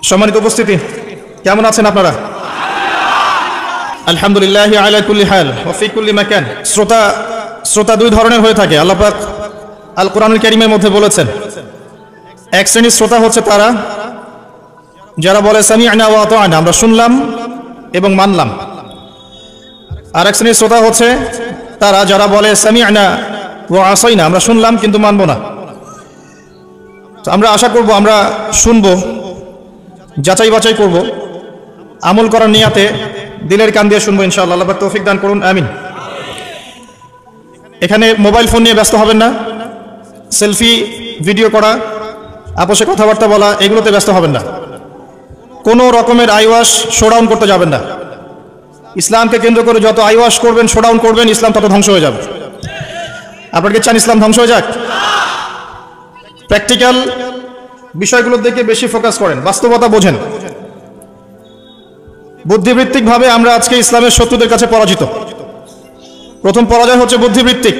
সম্মানিত উপস্থিতি, কেমন আছেন আপনারা? আলহামদুলিল্লাহ আলা কুল্লি হাল ওয়া ফি কুল্লি মাকান। শ্রোতা দুই ধরনের হয়ে থাকে। আল্লাহ পাক আল কোরআনুল কারীমের মধ্যে বলেছেন, এক শ্রেণীর শ্রোতা হচ্ছে তারা যারা বলে সামি'না ওয়া আতা'না, আমরা শুনলাম এবং মানলাম। আর এক শ্রেণীর শ্রোতা হচ্ছে তারা যারা বলে সামি'না ওয়া আসাইনা, আমরা শুনলাম কিন্তু মানব না। তো আমরা আশা করব আমরা শুনবো, যাচাই বাছাই করব, আমল করার নিয়াতে দিলের কান দিয়ে শুনবো ইনশাআল্লাহ। আল্লাহ পাক তৌফিক দান করুন, আমিন। এখানে মোবাইল ফোন নিয়ে ব্যস্ত হবেন না, সেলফি ভিডিও করা, আপোষে কথাবার্তা বলা, এগুলোতে ব্যস্ত হবেন না। কোনো রকমের আইওয়াশ শোডাউন করতে যাবেন না। ইসলামকে কেন্দ্র করে যত আইওয়াশ করবেন, শোডাউন করবেন, ইসলাম তত ধ্বংস হয়ে যাবে। আপনারা কি চান ইসলাম ধ্বংস হয়ে যাক? প্র্যাকটিক্যাল বিষয়গুলোর দিকে বেশি ফোকাস করেন, বাস্তবতা বোঝেন। বুদ্ধিবৃত্তিকভাবে আমরা আজকে ইসলামের শত্রুদের কাছে পরাজিত। প্রথম পরাজয় হচ্ছে বুদ্ধিবৃত্তিক।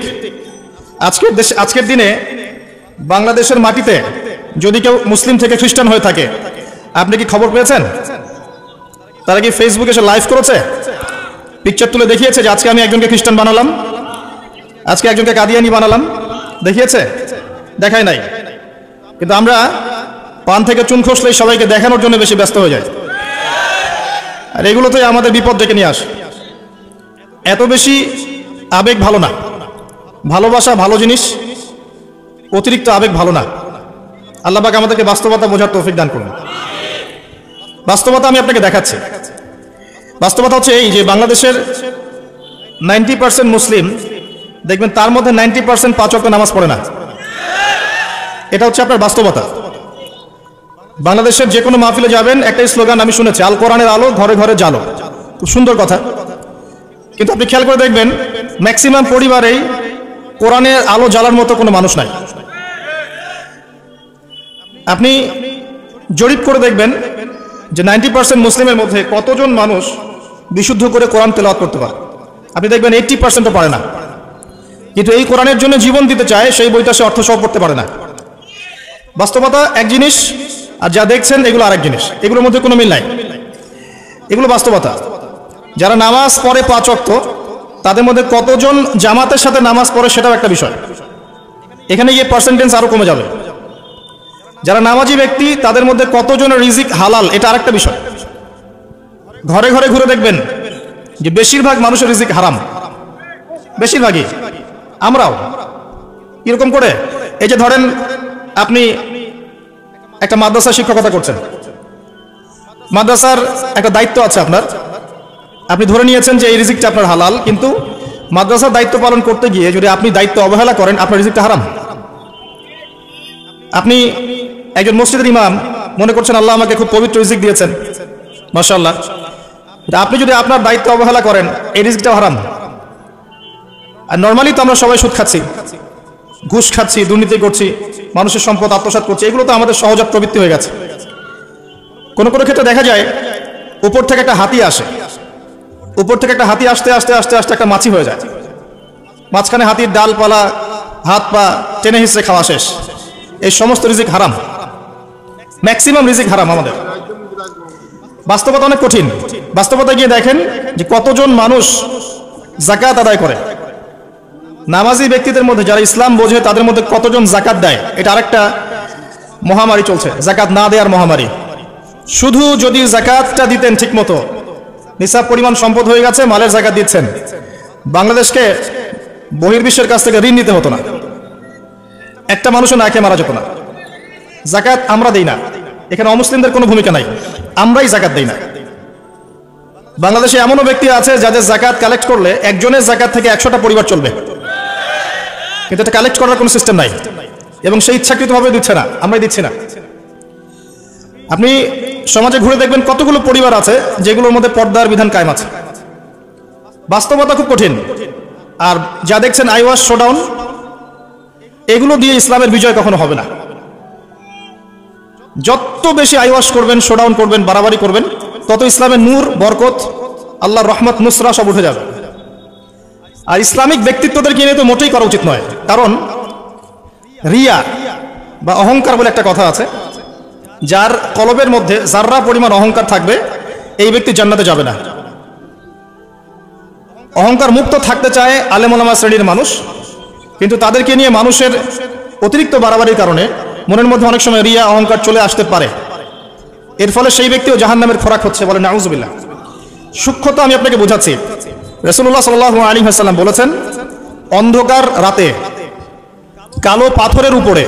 আজকের দিনে বাংলাদেশের মাটিতে যদি কেউ মুসলিম থেকে খ্রিস্টান হয়ে থাকে, আপনি কি খবর পেয়েছেন? তারা কি ফেসবুকে এসে লাইভ করেছে, পিকচার তুলে দেখিয়েছে যে আজকে আমি একজনকে খ্রিস্টান বানালাম, আজকে একজনকে কাদিয়ানি বানালাম? দেখিয়েছে? দেখায় নাই। কিন্তু আমরা পান থেকে চুন খসলেই সবাইকে দেখানোর জন্য বেশি ব্যস্ত হয়ে যায়, আর এগুলোতেই আমাদের বিপদ ডেকে নিয়ে আসে। এত বেশি আবেগ ভালো না। ভালোবাসা ভালো জিনিস, অতিরিক্ত আবেগ ভালো না। আল্লাহ পাক আমাদেরকে বাস্তবতা বোঝার তৌফিক দান করুন। বাস্তবতা আমি আপনাকে দেখাচ্ছি। বাস্তবতা হচ্ছে এই যে বাংলাদেশের 90% মুসলিম, দেখবেন তার মধ্যে 90% 5 ওয়াক্ত নামাজ পড়ে না। এটা হচ্ছে আপনার বাস্তবতা। বাংলাদেশের যে কোনো মাহফিলে যাবেন, একটাই স্লোগান আমি শুনেছি, আল কোরআনের আলো ঘরে ঘরে জালো। খুব সুন্দর কথা, কিন্তু আপনি খেয়াল করে দেখবেন ম্যাক্সিমাম পরিবারেই কোরআনের আলো জ্বালার মতো কোনো মানুষ নাই। আপনি জরিপ করে দেখবেন যে 90% মুসলিমের মধ্যে কতজন মানুষ বিশুদ্ধ করে কোরআন তেলাওয়াত করতে পারে। আপনি দেখবেন 80%ও পারে না। কিন্তু এই কোরআনের জন্য জীবন দিতে চায়, সেই বইটা সে অর্থ সহ পড়তে পারে না। বাস্তবতা এক জিনিস, আর যা দেখছেন এগুলো আরেক জিনিস। এগুলোর মধ্যে কোনো মিল নাই। এগুলো বাস্তবতা। যারা নামাজ পড়ে 5 ওয়াক্ত, তাদের মধ্যে কতজন জামাতের সাথে নামাজ পড়ে সেটাও একটা বিষয়। এখানে গিয়ে পার্সেন্টেজ আরো কমে যাবে। যারা নামাজি ব্যক্তি, তাদের মধ্যে কতজনের রিজিক হালাল, এটা আরেকটা বিষয়। ঘরে ঘরে ঘুরে দেখবেন যে বেশিরভাগ মানুষের রিজিক হারাম, বেশিরভাগই। আমরাও এরকম করে, এই যে ধরেন আপনি একটা মাদ্রাসা শিক্ষকতা করছেন, মাদ্রাসার একটা দায়িত্ব আছে আপনার। আপনি ধরে নিয়েছেন যে এই রিজিকটা আপনার হালাল, কিন্তু মাদ্রাসার দায়িত্ব পালন করতে গিয়ে যদি আপনি দায়িত্ব অবহেলা করেন, আপনার রিজিকটা হারাম। আপনি একজন মসজিদের ইমাম, মনে করছেন আল্লাহ আমাকে খুব পবিত্র রিজিক দিয়েছেন, মাশাআল্লাহ। আপনি যদি আপনার দায়িত্ব অবহেলা করেন, এই রিজিকটাও হারাম। আর নর্মালি তো আমরা সবাই সুদ খাচ্ছি, ঘুষ খাচ্ছি, দুর্নীতি করছি, মানুষের সম্পদ আত্মসাৎ করছি। এগুলো তো আমাদের সহজাত প্রবৃত্তি হয়ে গেছে। কোনো কোনো ক্ষেত্রে দেখা যায় উপর থেকে একটা হাতি আসে, উপর থেকে একটা হাতি আসতে আসতে আস্তে আস্তে একটা মাছি হয়ে যায়। মাঝখানে হাতির ডালপালা, হাত পা টেনে হিসেবে খাওয়া শেষ। এই সমস্ত রিজিক হারাম, ম্যাক্সিমাম রিজিক হারাম আমাদের। বাস্তবতা অনেক কঠিন। বাস্তবতা গিয়ে দেখেন যে কতজন মানুষ যাকাত আদায় করে। নামাজি ব্যক্তিদের মধ্যে যারা ইসলাম বোঝে, তাদের মধ্যে কতজন যাকাত দেয়। এটা আরেকটা মহামারী চলছে, যাকাত না দেওয়ার মহামারী। শুধু যদি যাকাতটা দিতেন ঠিক মতো, নিসাব পরিমাণ সম্পদ হয়ে গেছে, মালের যাকাত দিচ্ছেন, বাংলাদেশকে বহির্বিশ্বের কাছ থেকে ঋণ নিতে হতো না, একটা মানুষও না খেয়ে মারা যেত না। যাকাত আমরা দেই না, এখানে অমুসলিমদের কোনো ভূমিকা নাই, আমরাই যাকাত দেই না। বাংলাদেশে এমনও ব্যক্তি আছে যাদের যাকাত কালেক্ট করলে একজনের যাকাত থেকে 100টা পরিবার চলবে, কিন্তু এটা কালেক্ট করার কোনো সিস্টেম নাই, এবং সেই ইচ্ছাকৃতভাবে দিচ্ছে না, আমরাই দিচ্ছি না। আপনি সমাজে ঘুরে দেখবেন কতগুলো পরিবার আছে যেগুলোর মধ্যে পর্দার বিধান কায়েম আছে। বাস্তবতা খুব কঠিন। আর যা দেখছেন আইওয়াশ, শোডাউন, এগুলো দিয়ে ইসলামের বিজয় কখনো হবে না। যত বেশি আইওয়াশ করবেন, শোডাউন করবেন, বাড়াবাড়ি করবেন, তত ইসলামের নূর, বরকত, আল্লাহর রহমত, নুসরা সব উঠে যাবে। আর ইসলামিক ব্যক্তিত্বদের কিনে তো মোটেই করা উচিত নয়, কারণ রিয়া বা অহংকার বলে একটা কথা আছে। যার কলবের মধ্যে যাররা পরিমাণ অহংকার থাকবে এই ব্যক্তি জান্নাতে যাবে না। অহংকার মুক্ত থাকতে চায় আলেম ওলামা শ্রেণীর মানুষ, কিন্তু তাদেরকে নিয়ে মানুষের অতিরিক্ত বাড়াবাড়ির কারণে মনের মধ্যে অনেক সময় রিয়া অহংকার চলে আসতে পারে। এর ফলে সেই ব্যক্তিও জাহান্নামের খোরাক হচ্ছে, বলে নাউজুবিল্লাহ। সূক্ষ্মতা আমি আপনাকে বোঝাচ্ছি। রাসূলুল্লাহ সাল্লাল্লাহু আলাইহি ওয়াসাল্লাম বলেছেন, অন্ধকার রাতে কালো পাথরের উপরে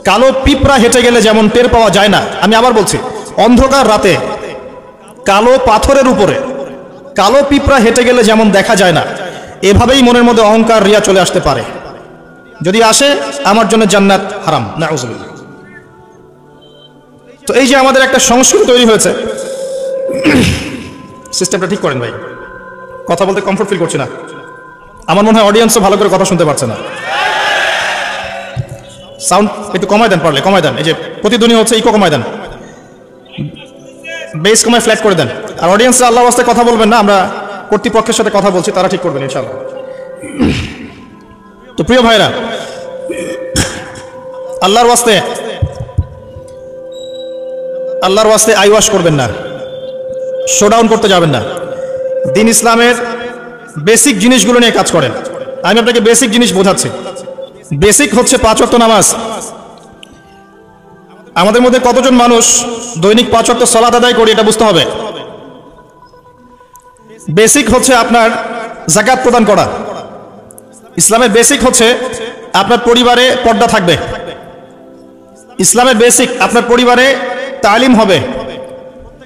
কালো পিঁপড়া হেঁটে গেলে যেমন টের পাওয়া যায় না, আমি আবার বলছি, অন্ধকার রাতে কালো পাথরের উপরে কালো পিঁপড়া হেঁটে গেলে যেমন দেখা যায় না, এভাবেই মনের মধ্যে অহংকার রিয়া চলে আসতে পারে। যদি আসে, আমার জন্য জান্নাত হারাম, নাউজুবিল্লাহ। তো এই যে আমাদের একটা সংস্কৃতি তৈরি হয়েছে, সিস্টেমটা ঠিক করেন ভাই, কথা বলতে কমফোর্ট ফিল করছি না। আমার মনে হয় অডিয়েন্সও ভালো করে কথা শুনতে পারছে না। সাউন্ড একটু কমায় দেন, পারলে কমায় দেন। এই যে প্রতিধ্বনি হচ্ছে, ইকো কমায় দেন, বেস কমায় ফ্ল্যাট করে দেন। আর অডিয়েন্সরা আল্লাহর ওয়াস্তে কথা বলবেন না, আমরা কর্তৃপক্ষের সাথে কথা বলছি, তারা ঠিক করবেন ইনশাআল্লাহ। তো প্রিয় ভাইরা, আল্লাহর ওয়াস্তে আইওয়াশ করবেন না, শোডাউন করতে যাবেন না। দ্বীন ইসলামের বেসিক জিনিসগুলো নিয়ে কাজ করেন। আমি আপনাকে বেসিক জিনিস বোঝাচ্ছি। বেসিক হচ্ছে 5 ওয়াক্ত নামাজ। আমাদের মধ্যে কতজন মানুষ দৈনিক 5 ওয়াক্ত সালাত আদায় করি, এটা বুঝতে হবে। বেসিক হচ্ছে আপনার যাকাত প্রদান করা। ইসলামের বেসিক হচ্ছে আপনার পরিবারে পর্দা থাকবে। ইসলামের বেসিক আপনার পরিবারে তালিম হবে।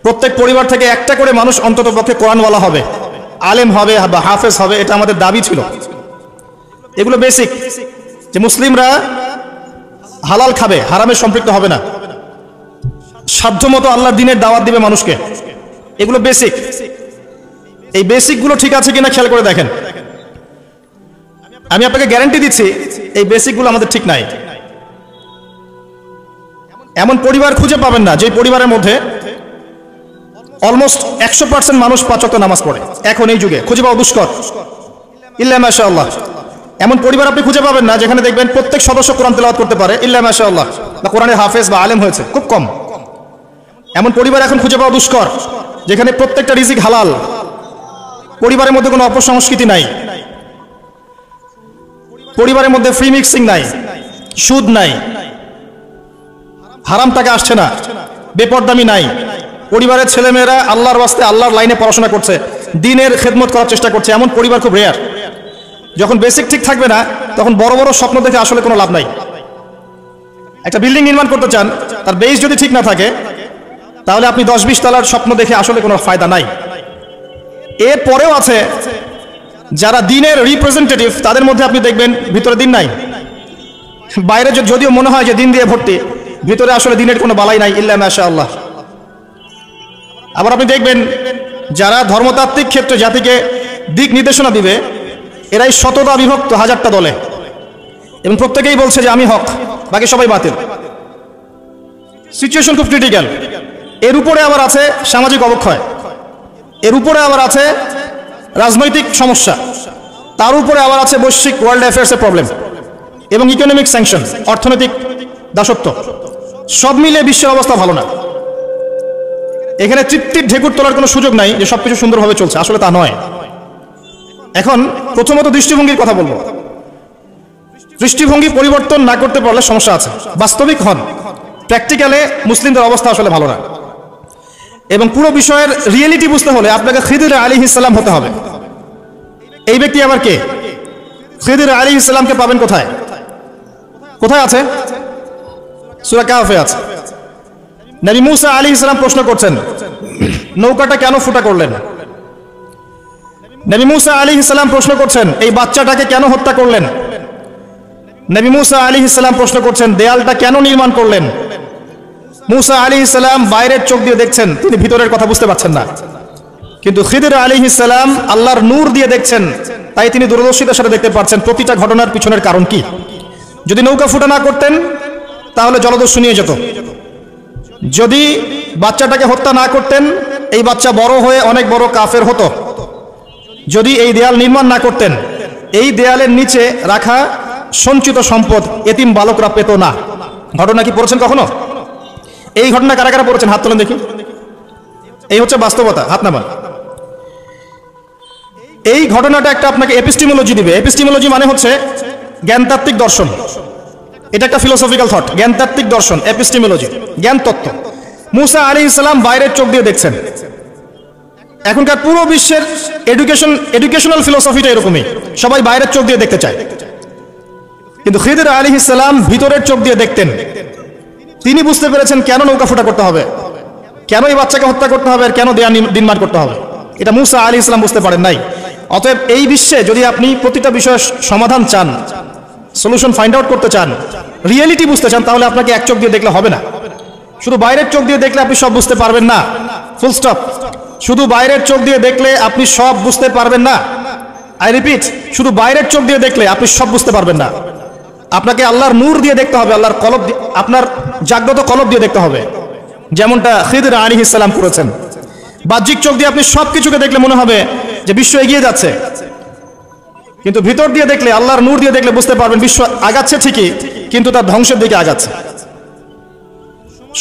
প্রত্যেক পরিবার থেকে একটা করে মানুষ অন্তত পক্ষে কোরআনওয়ালা হবে, আলেম হবে বা হাফেজ হবে, এটা আমাদের দাবি ছিল। এগুলো বেসিক, যে মুসলিমরা হালাল খাবে, হারামে সম্পৃক্ত হবে না, সাধ্যমতো আল্লাহর দ্বীনের দাওয়াত দিবে মানুষকে। এগুলো বেসিক। এই বেসিকগুলো ঠিক আছে কিনা খেয়াল করে দেখেন। আমি আপনাকে গ্যারান্টি দিচ্ছি এই বেসিকগুলো আমাদের ঠিক নাই। এমন পরিবার খুঁজে পাবেন না যে পরিবারের মধ্যে অলমোস্ট 100% মানুষ 5 ওয়াক্ত নামাজ পড়ে। এখন এই যুগে খুঁজে পাওয়া দুষ্কর, ইল্লা মাশাআল্লাহ। এমন পরিবার আপনি খুঁজে পাবেন না যেখানে দেখবেন প্রত্যেক সদস্য কোরআন তেলাওয়াত করতে পারে, ইল্লা মাশাআল্লাহ, বা কোরআনের হাফেজ বা আলেম হয়েছে, খুব কম। এমন পরিবার এখন খুঁজে পাওয়া দুষ্কর যেখানে প্রত্যেকটা রিজিক হালাল, পরিবারের মধ্যে কোনো অপসংস্কৃতি নাই, পরিবারের মধ্যে ফ্রি মিক্সিং নাই, সুদ নাই, হারাম টাকা আসছে না, বেপরদামি নাই। পরিবারের ছেলেমেয়েরা আল্লাহর ওয়াস্তে আল্লাহর লাইনে পড়াশোনা করছে, দ্বীনের খেদমত করার চেষ্টা করছে। এমন পরিবার খুব রেয়ার। যখন বেসিক ঠিক থাকবে না, তখন বড় বড় স্বপ্ন দেখে আসলে কোনো লাভ নাই। একটা বিল্ডিং নির্মাণ করতে চান, তার বেস যদি ঠিক না থাকে, তাহলে আপনি 10-20 তলার স্বপ্ন দেখে আসলে কোনো ফায়দা নাই। এর পরেও আছে যারা দ্বীনের রিপ্রেজেন্টেটিভ, তাদের মধ্যে আপনি দেখবেন ভিতরে দ্বীন নাই। বাইরে যদিও মনে হয় যে দ্বীন দিয়ে ভর্তি, ভিতরে আসলে দ্বীনের কোনো বালাই নাই, ইল্লা মাশাআল্লাহ। আবার আপনি দেখবেন যারা ধর্মতাত্ত্বিক ক্ষেত্রে জাতিকে দিক নির্দেশনা দিবে, এরাই শতটা বিভক্ত 1000টা দলে, এবং প্রত্যেকেই বলছে যে আমি হক, বাকি সবাই বাতিল। সিচুয়েশন খুব ক্রিটিক্যাল। এর উপরে আবার আছে সামাজিক অবক্ষয়, এর উপরে আবার আছে রাজনৈতিক সমস্যা, তার উপরে আবার আছে বৈশ্বিক ওয়ার্ল্ড অ্যাফেয়ার্সের প্রবলেম এবং ইকোনমিক স্যাংশন, অর্থনৈতিক দাসত্ব। সব মিলে বিশ্বের অবস্থা ভালো না। এখানে তৃপ্তির ঢেকুর তোলার কোনো সুযোগ নাই যে সবকিছু সুন্দরভাবে চলছে, আসলে তা নয়। এখন প্রথমত দৃষ্টিভঙ্গির কথা বলবো। দৃষ্টিভঙ্গি পরিবর্তন না করতে পারলে সমস্যা আছে। বাস্তবিক হন, প্র্যাকটিক্যালে মুসলিমদের অবস্থা আসলে ভালো না। এবং পুরো বিষয়ের রিয়েলিটি বুঝতে হলে আপনাকে খিদির আলাইহিস সালাম হতে হবে। এই ব্যক্তি আবার কে? খিদির আলাইহিস সালামকে পাবেন কোথায়? কোথায় আছে? সূরা কাহফে আছে। নবী মুসা আলাইহিস সালাম প্রশ্ন করছেন, নৌকাটা কেন ফুটা করলেন? নবী মুসা আলাইহিস সালাম প্রশ্ন করছেন, এই বাচ্চাটাকে কেন হত্যা করলেন? নবী মুসা আলাইহিস সালাম প্রশ্ন করছেন, দেয়ালটা কেন নির্মাণ করলেন? মুসা আলাইহিস সালাম বাইরের চোখ দিয়ে দেখছেন, তিনি ভিতরের কথা বুঝতে পারছেন না। কিন্তু খিদির আলাইহিস সালাম আল্লাহর নূর দিয়ে দেখছেন, তাই তিনি দূরদর্শিতার সাথে দেখতে পাচ্ছেন প্রতিটা ঘটনার পিছনের কারণ কি। যদি নৌকা ফুটা না করতেন তাহলে জলদস্যু নিয়ে যেত। যদি বাচ্চাটাকে হত্যা না করতেন, এই বাচ্চা বড় হয়ে অনেক বড় কাফের হতো। যদি এই দেয়াল নির্মাণ না করতেন, এই দেয়ালের নিচে রাখা সঞ্চিত সম্পদ এতিম বালকরা পেত না। ঘটনা কি পড়েছেন কখনো? এই ঘটনা কারা কারা পড়েছেন হাত তোলেন দেখি। এই হচ্ছে বাস্তবতা, হাত নামান। এই ঘটনাটা একটা আপনাকে এপিস্টিমোলজি দিবে। এপিস্টিমোলজি মানে হচ্ছে জ্ঞানতাত্ত্বিক দর্শন। এটা একটা ফিলোসফিক্যাল থট, জ্ঞানতাত্ত্বিক দর্শন, এপিস্টিমোলজি, জ্ঞান তত্ত্ব। মুসা আলাইহিস সালাম বাইরের চোখ দিয়ে দেখছেন। এখনকার পুরো বিশ্বের এডুকেশনাল ফিলোসফিটা এরকমই, সবাই বাইরের চোখ দিয়ে দেখতে চায়। কিন্তু খিদির আলাইহিস সালাম ভিতরের চোখ দিয়ে দেখতেন। তিনি বুঝতে পেরেছেন কেন নৌকা ফুটা করতে হবে, কেন এই বাচ্চাকে হত্যা করতে হবে, আর কেন দেয়া দিনমার করতে হবে। এটা মুসা আলাইহিস সালাম বুঝতে পারেন নাই। অতএব এই বিশ্বে যদি আপনি প্রতিটা বিষয়ের সমাধান চান, সলিউশন ফাইন্ড আউট করতে চান, রিয়েলিটি বুঝতে চান, তাহলে আপনাকে এক চোখ দিয়ে দেখলে হবে না। শুধু বাইরের চোখ দিয়ে দেখলে আপনি সব বুঝতে পারবেন না, ফুল স্টপ। শুধু বাইরের চোখ দিয়ে দেখলে আপনি সব বুঝতে পারবেন না। আই রিপিট, শুধু বাইরের চোখ দিয়ে দেখলে আপনি সব বুঝতে পারবেন না। আপনাকে আল্লাহর নূর দিয়ে দেখতে হবে, আল্লাহর কলব, আপনার জাগ্রত কলব দিয়ে দেখতে হবে, যেমনটা খিদির আলাইহিস সালাম করেছেন। বাহ্যিক চোখ দিয়ে আপনি সব কিছুকে দেখলে মনে হবে যে বিশ্ব এগিয়ে যাচ্ছে, কিন্তু ভিতর দিয়ে দেখলে, আল্লাহর নূর দিয়ে দেখলে বুঝতে পারবেন বিশ্ব আগাচ্ছে ঠিকই, কিন্তু তার ধ্বংসের দিকে আগাচ্ছে।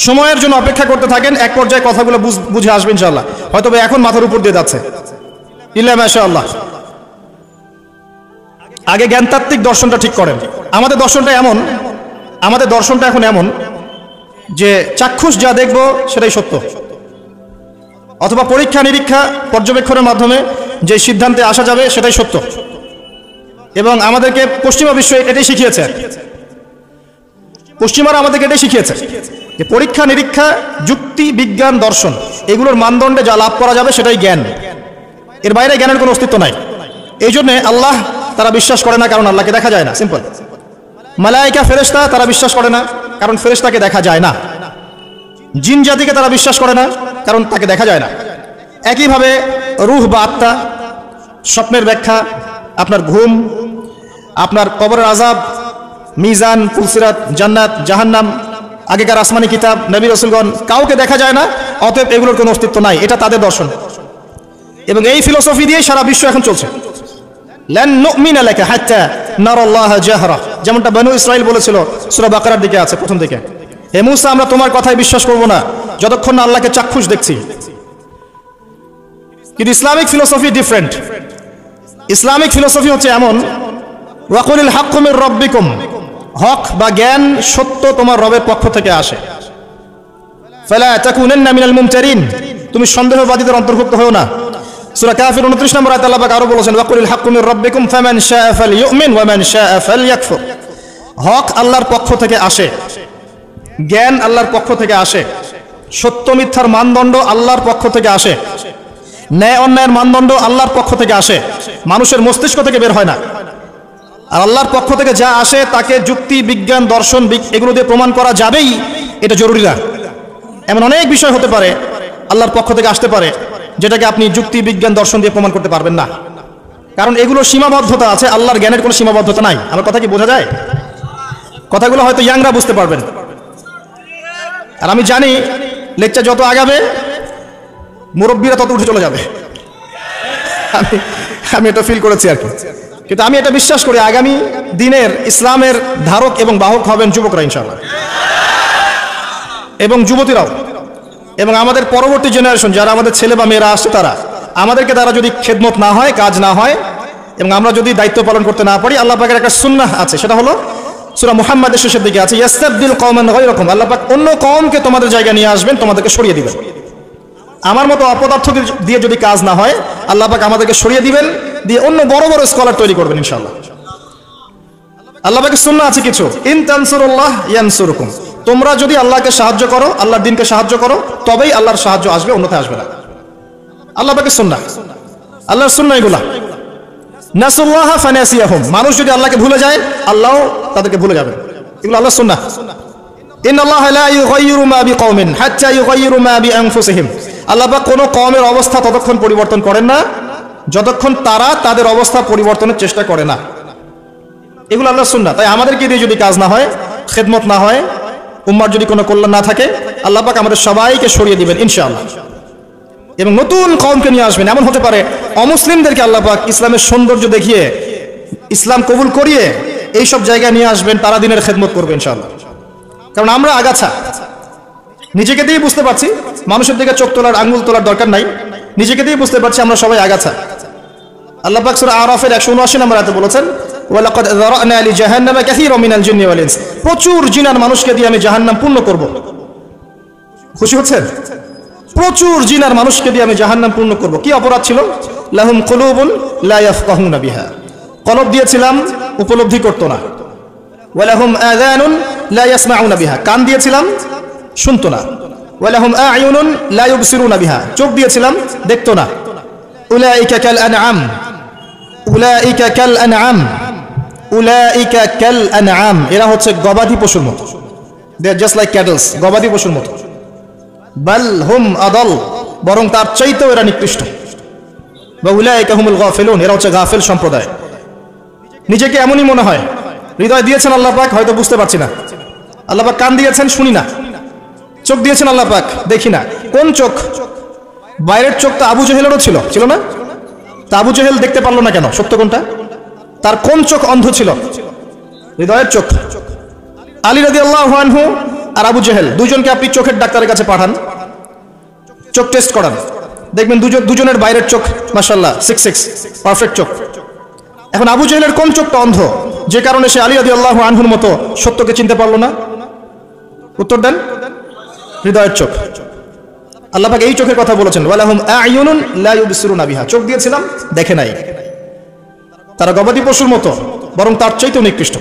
সময়ের জন্য অপেক্ষা করতে থাকেন, এক পর্যায়ে কথাগুলো বুঝে আসবে ইনশাআল্লাহ। হয়তো এখন মাথার উপর দিয়ে যাচ্ছে, ইল্লা মাশাআল্লাহ। আগে জ্ঞানতাত্ত্বিক দর্শনটা ঠিক করেন। আমাদের দর্শনটা এখন এমন যে চাক্ষুষ যা দেখব সেটাই সত্য, অথবা পরীক্ষা নিরীক্ষা পর্যবেক্ষণের মাধ্যমে যে সিদ্ধান্তে আসা যাবে সেটাই সত্য। এবং আমাদেরকে পশ্চিমা বিশ্ব এটাই শিখিয়েছে, পশ্চিমারা আমাদেরকে এটাই শিখিয়েছে যে পরীক্ষা নিরীক্ষা, যুক্তি, বিজ্ঞান, দর্শন, এগুলোর মানদণ্ডে যা লাভ করা যাবে সেটাই জ্ঞান। এর বাইরে জ্ঞানের কোনো অস্তিত্ব নাই। এই জন্য আল্লাহ তারা বিশ্বাস করে না, কারণ আল্লাহকে দেখা যায় না, সিম্পল। মালায়েকা, ফেরেশতা তারা বিশ্বাস করে না, কারণ ফেরেশতাকে দেখা যায় না। জিন জাতিকে তারা বিশ্বাস করে না, কারণ তাকে দেখা যায় না। একইভাবে রূহ বা আত্মা, স্বপ্নের ব্যাখ্যা, আপনার ঘুম, আপনার কবরের আযাব, মিজান, ফুলসিরাত, জান্নাত, জাহান্নাম, আগেকার আসমানি কিতাব, নবী রাসূলগণ, কাউকে দেখা যায় না। অতএব এগুলোর কোনো অস্তিত্ব নাই, এটা তাদের দর্শন। এবং এই ফিলোসফি দিয়ে সারা বিশ্ব এখন চলছে। লান নুমিনা লাকা হাত্তা নারাল্লাহা জাহরা, যেমনটা বনু ইসরাইল বলেছিল, সূরা বাকারার দিকে আছে প্রথম দিকে, হে মুসা, আমরা তোমার কথায় বিশ্বাস করব না যতক্ষণ না আল্লাহকে চাক্ষুষ দেখছি। কিন্তু Islamic philosophy different. Islamic philosophy হচ্ছে এমন, ওয়াকুলিল হাক্কু মির রাব্বিকুম, হক বা জ্ঞান, সত্য তোমার রবের পক্ষ থেকে আসে। ফালা তাকুনান্না মিনাল মুমতারিন, তুমি সন্দেহবাদীদের অন্তর্ভুক্ত হও না। সূরা কাফির 29 নম্বর আয়াতে আল্লাহ পাক আরো বলেছেন, ওয়াকুলিল হাক্কু মির রাব্বিকুম ফামান শাআ ফালইউমিন ওয়া মান শাআ ফালইয়াকফুর। হক আল্লাহর পক্ষ থেকে আসে, জ্ঞান আল্লাহর পক্ষ থেকে আসে, সত্য মিথ্যার মানদণ্ড আল্লাহর পক্ষ থেকে আসে, ন্যায় অন্যায়ের মানদণ্ড আল্লাহর পক্ষ থেকে আসে, মানুষের মস্তিষ্ক থেকে বের হয় না। আর আল্লাহর পক্ষ থেকে যা আসে তাকে যুক্তি, বিজ্ঞান, দর্শন এগুলো দিয়ে প্রমাণ করা যাবেই, এটা জরুরি না। এমন অনেক বিষয় হতে পারে আল্লাহর পক্ষ থেকে আসতে পারে যেটাকে আপনি যুক্তি, বিজ্ঞান, দর্শন দিয়ে প্রমাণ করতে পারবেন না, কারণ এগুলোর সীমাবদ্ধতা আছে, আল্লাহর জ্ঞানের কোনো সীমাবদ্ধতা নাই। আমার কথা কি বোঝা যায়? কথাগুলো হয়তো ইয়াংরা বুঝতে পারবেন। আর আমি জানি লেকচার যত আগাবে মুরব্বীরা তত উঠে চলে যাবে, আমি এটা ফিল করেছি আর কি। কিন্তু আমি এটা বিশ্বাস করি, আগামী দিনের ইসলামের ধারক এবং বাহক হবেন যুবকরা ইনশাআল্লাহ, এবং যুবতীরাও, এবং আমাদের পরবর্তী জেনারেশন যারা আমাদের ছেলে বা মেয়েরা আসছে তারা, আমাদেরকে দ্বারা যদি খেদমত না হয়, কাজ না হয়, এবং আমরা যদি দায়িত্ব পালন করতে না পারি, আল্লাহ পাকের একটা সুন্নাহ আছে, সেটা হলো সূরা মুহাম্মাদের শেষের দিকে আছে, ইয়াস্তাবদিল কওমান গায়রাকুম, আল্লাহ পাক অন্য কওমকে তোমাদের জায়গায় নিয়ে আসবেন, তোমাদেরকে সরিয়ে দিবেন। আমার মতো অপদার্থ দিয়ে যদি কাজ না হয়, আল্লাহ পাক আমাদেরকে সরিয়ে দিবেন, দিয়ে অন্য বড় বড় স্কলার তৈরি করবেন ইনশাআল্লাহ। আল্লাহ পাকের সুন্নাহ আছে কিছু, ইন তানসুরুল্লাহ ইয়ানসুরকুম, তোমরা যদি আল্লাহকে সাহায্য করো, আল্লাহর দ্বীনকে সাহায্য করো, তবেই আল্লাহর সাহায্য আসবে, অন্যথায় আসবে না। আল্লাহ পাকের সুন্নাহ, আল্লাহর সুন্নাহ এগুলা। নাসুল্লাহ ফানাসিয়াহুম, মানুষ যদি আল্লাহকে ভুলে যায়, আল্লাহও তাদেরকে ভুলে যাবে, এগুলো আল্লাহর সুন্নাহ। ইন্নাল্লাহা লা ইউগাইয়িরু মা বিকওমিন হাত্তা ইউগাইয়িরু মা বিআনফুসিহিম, আল্লাহ পাক কোনো কওমের অবস্থা ততক্ষণ পরিবর্তন করেন না যতক্ষণ তারা তাদের অবস্থা পরিবর্তনের চেষ্টা করে না। এগুলো আল্লাহর সুন্নাহ। তাই আমাদেরকে দিয়ে যদি কাজ না হয়, খেদমত না হয়, উম্মার যদি কোনো কল্যাণ না থাকে, আল্লাহ পাক আমাদের সবাইকে সরিয়ে দিবেন ইনশাআল্লাহ, এবং নতুন কওমকে নিয়ে আসবেন। এমন হতে পারে অমুসলিমদেরকে আল্লাহ পাক ইসলামের সৌন্দর্য দেখিয়ে, ইসলাম কবুল করিয়ে এইসব জায়গায় নিয়ে আসবেন, তারা দিনের খেদমত করবে ইনশাআল্লাহ। কারণ আমরা আগাছা, নিজেকে দিয়ে বুঝতে পারছি, মানুষের দিকে চোখ তোলার আঙ্গুল তোলার দরকার নাই, নিজেকে দিয়ে বুঝতে পারছি আমরা সবাই আগাছা। আল্লাহ পাক সূরা আরাফের 179 নম্বর আয়াতে বলেছেন, ওয়ালাকাদ যারানা লিজাহান্নামা কাসীরাম মিনাল জিন্নি ওয়াল ইনস, প্রচুর জিন আর মানুষকে দিয়ে আমি জাহান্নাম পূর্ণ করব। খুশি হচ্ছেন? প্রচুর জিন আর মানুষকে দিয়ে আমি জাহান্নাম পূর্ণ করব। কি অপরাধ ছিল? লাহুম কুলুবুন লা ইয়াফকাহুনা বিহা, কলব দিয়েছিলাম উপলব্ধি করতো না। ওয়ালাহুম আযানুন লা ইয়াসমাউনা বিহা, কান দিয়েছিলাম শুনতো না। ওয়ালাহুম আ'য়ুনুন লা ইউবসিরুনা বিহা, চোখ দিয়েছিলাম দেখতো না। উলাইকা কাল আনআম, উলাইকা কাল আনআম, উলাইকা কাল আনআম, এরা হচ্ছে গবাদি পশুর মতো। দে আর জাস্ট লাইক ক্যাটলস, গবাদি পশুর মতো। বাল হুম আদাল, বরং তার চাইতেও এরা নিকৃষ্ট। বা উলাইকা হুমুল গাফিলুন, এরা হচ্ছে গাফিল সম্প্রদায়। নিজেকে এমনই মনে হয়, হৃদয় দিয়েছেন আল্লাহ পাক, হয়তো বুঝতে পারছি না। আল্লাহ পাক কান দিয়েছেন, শুনি না। চোখ দিয়েছেন আল্লাহ পাক, দেখি না। কোন চোখ? বাইরের চোখ তো আবু জেহেলেরও ছিল না? তা আবু জেহেল দেখতে পারলো না কেন? সত্য কোনটা? তার কোন চোখ অন্ধ ছিল? হৃদয়ের চোখ। আলী রাদিয়াল্লাহু আনহু আর আবু জেহেল দুজনকে আপনি চোখের ডাক্তারের কাছে পাঠান, চোখ টেস্ট করান, দেখবেন দুজনের বাইরের চোখ মাশাআল্লাহ 6 পারফেক্ট চোখ। এখন আবু জেহেলের কোন চোখটা অন্ধ, যে কারণে সে আলী রাদিয়াল্লাহু আনহুর মতো সত্যকে চিনতে পারলো না? উত্তর দেন। হৃদয়ের চোখ। আল্লাহ পাক এই চোখের কথা বলেছেন, ওয়ালাহুম আ'য়ুনুন লা ইউবসিরুনা বিহা, চোখ দিয়েছিলাম দেখে নাই। তারা গবাদি পশুর মতো, বরং তার চাইতেও নিকৃষ্ট।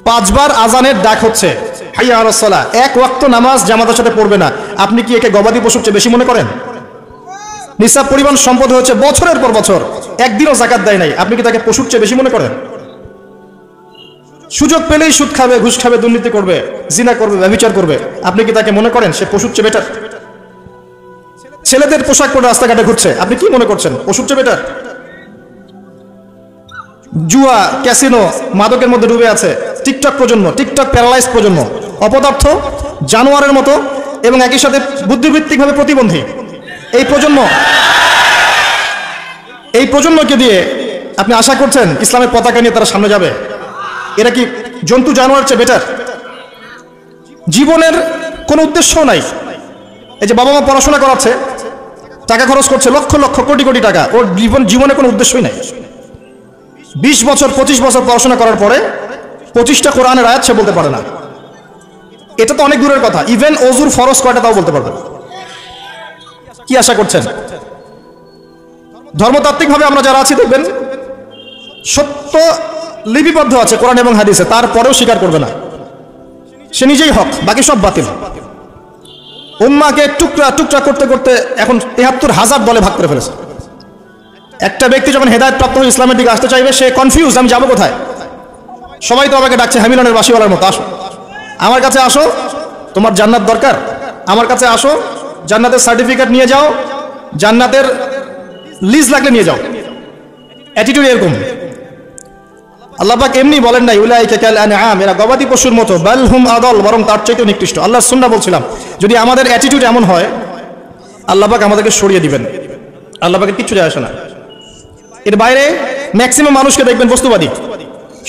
5 বার আজানের ডাক হচ্ছে হাইয়া আলাস সালাহ, এক ওয়াক্ত নামাজ জামাতের সাথে পড়বে না। আপনি কি একে গবাদি পশুর চেয়ে বেশি মনে করেন? নিসাব পরিমাণ সম্পদ হচ্ছে বছরের পর বছর, একদিনও যাকাত দেয় নাই, আপনি কি তাকে পশুর চেয়ে বেশি মনে করেন? সুযোগ পেলেই সুদ খাবে, ঘুষ খাবে, দুর্নীতি করবে, জিনা করবে, ব্যভিচার করবে, আপনি কি তাকে মনে করেন সে পশুর চেয়ে বেটার? ছেলেদের পোশাক পরে রাস্তাঘাটে ঘুরছে, আপনি কি মনে করছেন পশুর চেয়ে বেটার? জুয়া, ক্যাসিনো, মাদকের মধ্যে ডুবে আছে টিকটক প্রজন্ম, টিকটক প্যারালাইজ প্রজন্ম, অপদার্থ, জানোয়ারের মতো এবং একই সাথে বুদ্ধিবৃত্তিকভাবে প্রতিবন্ধী। এই প্রজন্মকে দিয়ে আপনি আশা করছেন ইসলামের পতাকা নিয়ে তারা সামনে যাবে? এরা কি জন্তু জানোয়ারের চেয়ে বেটার? জীবনের কোনো উদ্দেশ্য নাই। এই যে বাবা মা পড়াশোনা করাচ্ছে, টাকা খরচ করছে লক্ষ লক্ষ কোটি কোটি টাকা, ওর জীবনে কোনো উদ্দেশ্যই নাই। 20 বছর 25 বছর পড়াশোনা করার পরে 25টা কোরআনের আয়াত সে বলতে পারে না। এটা তো অনেক দূরের কথা, ইভেন ওযুর ফরজ কয়টা তাও বলতে পারবে না। কি আশা করছেন? ধর্মতাত্ত্বিকভাবে আমরা যারা আছি দেখবেন সত্য লিপিবদ্ধ আছে কোরআন এবং হাদিসে, তারপরেও স্বীকার করবে না। সে নিজেই হক, বাকি সব বাতিল। উম্মাহকে টুকরা টুকরা করতে করতে এখন 73,000 দলে ভাগ করে ফেলেছে। একটা ব্যক্তি যখন হেদায়েত প্রাপ্ত হয়ে ইসলামের দিকে আসতে চাইবে, সে কনফিউজ, আমি যাবো কোথায়? সবাই তো আমাকে ডাকছে হ্যামিলনের বাসিওয়ালার মতো, আসো আমার কাছে, আসো তোমার জান্নাত দরকার, আমার কাছে আসো, জান্নাতের সার্টিফিকেট নিয়ে যাও, জান্নাতের লিজ লাগলে নিয়ে যাও। অ্যাটিটিউড এরকম। আল্লাহ পাক এমনি বলেন নাই উলাইকা কাল আনআম, এরা গবাদি পশুর মতো, বাল হুম আদাল, বরং তার চাইতেও নিকৃষ্ট। আল্লাহর সুন্নাহ বলছিলাম, যদি আমাদের অ্যাটিটিউড এমন হয়, আল্লাহ পাক আমাদেরকে সরিয়ে দিবেন। আল্লাহ পাকের কিচ্ছু যায় আসে না। এর বাইরে ম্যাক্সিমাম মানুষকে দেখবেন বস্তুবাদী,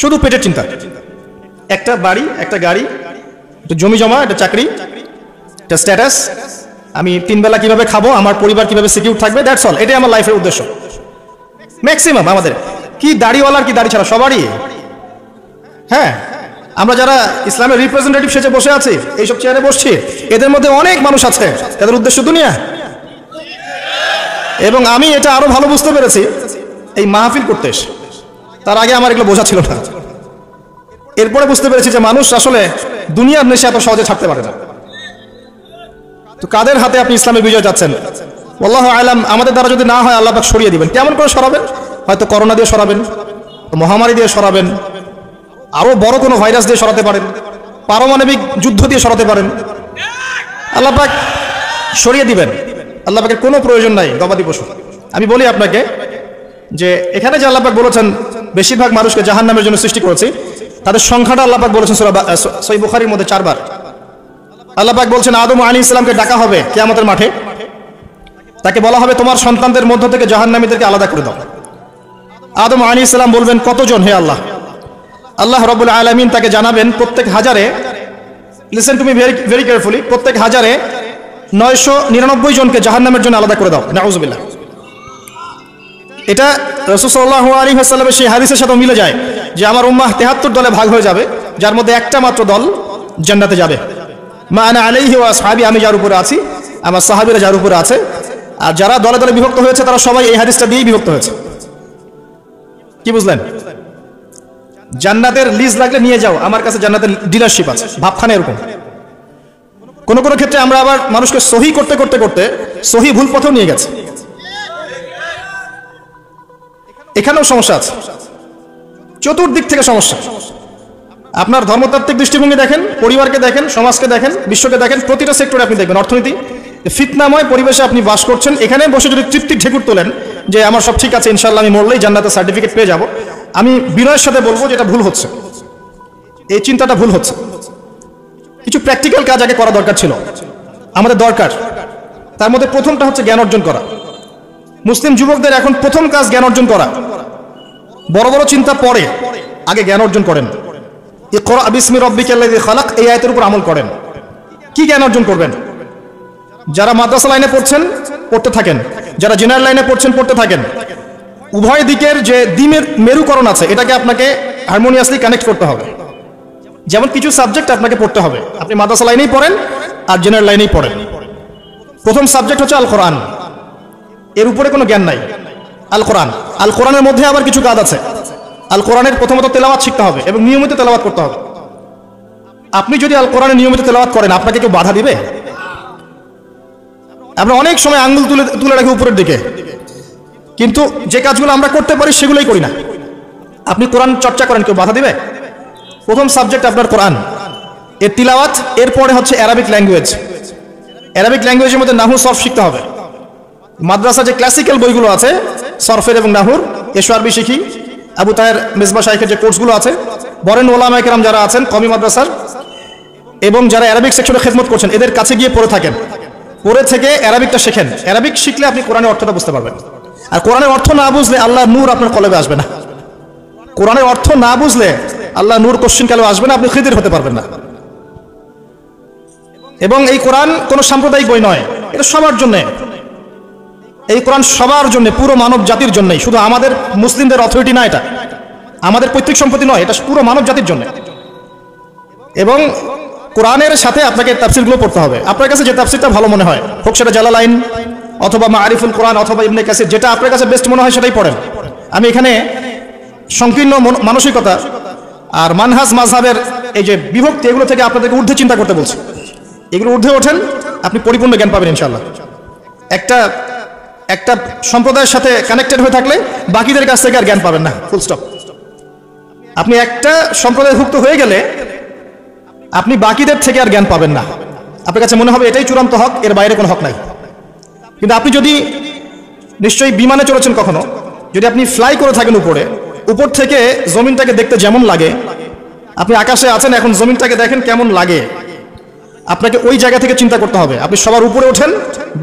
শুধু পেটের চিন্তা। একটা বাড়ি, একটা গাড়ি, একটা জমি জমা, একটা চাকরি, একটা স্ট্যাটাস, আমি 3 বেলা কিভাবে খাবো, আমার পরিবার কিভাবে সিকিউর থাকবে, দ্যাটস অল। এটাই আমার লাইফের উদ্দেশ্য। ম্যাক্সিমাম আমাদের, কি দাড়িওয়ালার কি দাড়ি ছাড়া, সবারই। হ্যাঁ, আমরা যারা ইসলামের রিপ্রেজেন্টেটিভ সেজে বসে আছি, এইসব চেয়ারে বসছি, এদের মধ্যে অনেক মানুষ আছে তাদের উদ্দেশ্য দুনিয়া। এবং আমি এটা আরো ভালো বুঝতে পেরেছি এই মাহফিল করতে এসে। তার আগে আমার এগুলো বোঝা ছিল না। এরপরে বুঝতে পেরেছি যে মানুষ আসলে দুনিয়ার নেশা এত সহজে ছাড়তে পারে না। তো কাদের হাতে আপনি ইসলামের বিজয় যাচ্ছেন? আল্লাহু আলাম। আমাদের দ্বারা যদি না হয়, আল্লাহ পাক সরিয়ে দিবেন। কেমন করে সরাবেন? হয়তো করোনা দিয়ে সরাবেন, মহামারী দিয়ে সরাবেন, আরো বড় কোনো ভাইরাস দিয়ে সরাতে পারেন, পারমাণবিক যুদ্ধ দিয়ে সরাতে পারেন। আল্লাহ পাক সরিয়ে দিবেন। আল্লাহ পাকের কোনো প্রয়োজন নাই গবাদি পশু। আমি বলি আপনাকে যে এখানে যে আল্লাহ পাক বলেছেন বেশিরভাগ মানুষকে জাহান্নামের জন্য সৃষ্টি করেছি, তাদের সংখ্যাটা আল্লাহ পাক বলেছেন সহিহ বুখারীর মধ্যে 4 বার। আল্লাহ পাক বলছেন আদম আলাইহিস সালামকে ডাকা হবে কিয়ামতের মাঠে, তাকে বলা হবে তোমার সন্তানদের মধ্য থেকে জাহান্নামীদেরকে আলাদা করে দাও। আদম আলাইহিস সালাম বলবেন কতজন হে আল্লাহ? আল্লাহ রাব্বুল আলামিন তাকে জানাবেন প্রত্যেক হাজারে listen to me very very carefully, প্রত্যেক হাজারে 999 জনকে জাহান্নামের জন্য আলাদা করে দাও, নাউযুবিল্লাহ। এটা রাসূল সাল্লাল্লাহু আলাইহি ওয়াসাল্লামের সেই হাদিসের সাথে মিলে যায় যে আমার উম্মাহ 73 দলে ভাগ হয়ে যাবে, যার মধ্যে একটা মাত্র দল জান্নাতে যাবে। মা আনা আলাইহি ওয়া আসহাবি, আমি যার উপরে আছি, আমার সাহাবীরা যার উপরে আছে। আর যারা দলে দলে বিভক্ত হয়েছে তারা সবাই এই হাদিসটা দিয়েই বিভক্ত হয়েছে। কি বুঝলেন? জান্নাতের লিজ লাগলে নিয়ে যাও, আমার কাছে জান্নাতের ডিলারশিপ আছে, ভাবখানে এরকম। কোন কোন ক্ষেত্রে আমরা আবার মানুষকে সহি করতে করতে করতে সহি ভুল পথেও নিয়ে গেছে, এখানেও সমস্যা আছে, চতুর্দিক থেকে সমস্যা। আপনার ধর্মতাত্ত্বিক দৃষ্টিভঙ্গি দেখেন, পরিবারকে দেখেন, সমাজকে দেখেন, বিশ্বকে দেখেন, প্রতিটা সেক্টরে আপনি দেখবেন অর্থনীতি, ফিতনাময় পরিবেশে আপনি বাস করছেন। এখানে বসে যদি তৃপ্তির ঢেকুর তোলেন যে আমার সব ঠিক আছে, ইনশাআল্লাহ আমি মরলেই জান্নাতের সার্টিফিকেট পেয়ে যাব, আমি বিনয়ের সাথে বলবো যে এটা ভুল হচ্ছে, এই চিন্তাটা ভুল হচ্ছে। কিছু প্র্যাকটিক্যাল কাজ আগে করা দরকার ছিল, আমাদের দরকার। তার মধ্যে প্রথমটা হচ্ছে জ্ঞান অর্জন করা। মুসলিম যুবকদের এখন প্রথম কাজ জ্ঞান অর্জন করা। বড় বড় চিন্তা পরে, আগে জ্ঞান অর্জন করেন। ইকরা বিসমি রাব্বিকাল্লাযী খালাক, এই আয়াতের উপর আমল করেন। কি জ্ঞান অর্জন করবেন? যারা মাদ্রাসা লাইনে পড়ছেন পড়তে থাকেন, যারা জেনারেল লাইনে পড়ছেন পড়তে থাকেন। উভয় দিকের যে দ্বিমের মেরুকরণ আছে এটাকে আপনাকে হারমোনিয়াসলি কানেক্ট করতে হবে। যেমন কিছু সাবজেক্ট আপনাকে পড়তে হবে, আপনি মাদ্রাসা লাইনেই পড়েন আর জেনারেল লাইনেই পড়েন। প্রথম সাবজেক্ট হচ্ছে আল কোরআন, এর উপরে কোনো জ্ঞান নাই। আল কোরআন, আল কোরআনের মধ্যে আবার কিছু কাজ আছে। আল কোরআনের প্রথমত তেলাওয়াত শিখতে হবে এবং নিয়মিত তেলাওয়াত করতে হবে। আপনি যদি আল কোরআনের নিয়মিত তেলাওয়াত করেন আপনাকে কেউ বাধা দিবে? আমরা অনেক সময় আঙ্গুল তুলে রাখি উপরের দিকে, কিন্তু যে কাজগুলো আমরা করতে পারি সেগুলোই করি না। আপনি কোরআন চর্চা করেন, কেউ বাধা দিবে? প্রথম সাবজেক্ট আপনার কোরআন, এর তিলাওয়াত। এরপরে হচ্ছে অ্যারাবিক ল্যাঙ্গুয়েজ। অ্যারাবিক ল্যাঙ্গুয়েজের মধ্যে নাহু সরফ শিখতে হবে। মাদ্রাসা যে ক্লাসিক্যাল বইগুলো আছে সরফের এবং নাহুর, এসো আরবি শিখি, আবু তাহের মেজবা শাইখের যে কোর্সগুলো আছে, বরেন ওলামায়ে কেরাম যারা আছেন কওমি মাদ্রাসার এবং যারা অ্যারাবিক সেকশনে খেদমত করছেন এদের কাছে গিয়ে পড়ে থাকেন, পড়ে থেকে অ্যারাবিকটা শেখেন। অ্যারাবিক শিখলে আপনি কোরআনের অর্থটা বুঝতে পারবেন। আর কোরআনের অর্থ না বুঝলে আল্লাহর নূর আপনার কলবে আসবে না। কোরআনের অর্থ না বুঝলে আল্লাহ নূর কোশ্চিন কালেও আসবে না, আপনি খিদির হতে পারবেন না। এবং এই কোরআন কোনো সাম্প্রদায়িক বই নয়, এটা সবার জন্য। এই কোরআন সবার জন্য, পুরো মানব জাতির জন্যই, শুধু আমাদের মুসলিমদের অথরিটি না, এটা আমাদের পৈতৃক সম্পত্তি নয়, এটা পুরো মানব জাতির জন্য। এবং কোরআনের সাথে আপনাকে তাফসিরগুলো পড়তে হবে। আপনার কাছে যে তাফসিরটা ভালো মনে হয়, হোক সেটা জালালাইন অথবা মাআরিফুল কোরআন অথবা ইবনে কাসির, যেটা আপনার কাছে বেস্ট মনে হয় সেটাই পড়েন। আমি এখানে সংকীর্ণ মানসিকতা আর মানহাজ মাযহাবের এই যে বিভক্তি, এগুলো থেকে আপনাদেরকে ঊর্ধ্বে চিন্তা করতে বলছি। এগুলো ঊর্ধ্বে ওঠেন, আপনি পরিপূর্ণ জ্ঞান পাবেন ইনশাআল্লাহ। একটা সম্প্রদায়ের সাথে কানেক্টেড হয়ে থাকলে বাকিদের কাছ থেকে আর জ্ঞান পাবেন না, ফুল স্টপ। আপনি একটা সম্প্রদায়ভুক্ত হয়ে গেলে আপনি বাকিদের থেকে আর জ্ঞান পাবেন না। আপনার কাছে মনে হবে এটাই চূড়ান্ত হক, এর বাইরে কোনো হক নাই। কিন্তু আপনি যদি নিশ্চয়ই বিমানে চড়েছেন কখনো, যদি আপনি ফ্লাই করে থাকেন উপরে, উপর থেকে জমিনটাকে দেখতে যেমন লাগে, আপনি আকাশে আছেন এখন জমিনটাকে দেখেন কেমন লাগে, আপনাকে ওই জায়গা থেকে চিন্তা করতে হবে। আপনি সবার উপরে ওঠেন,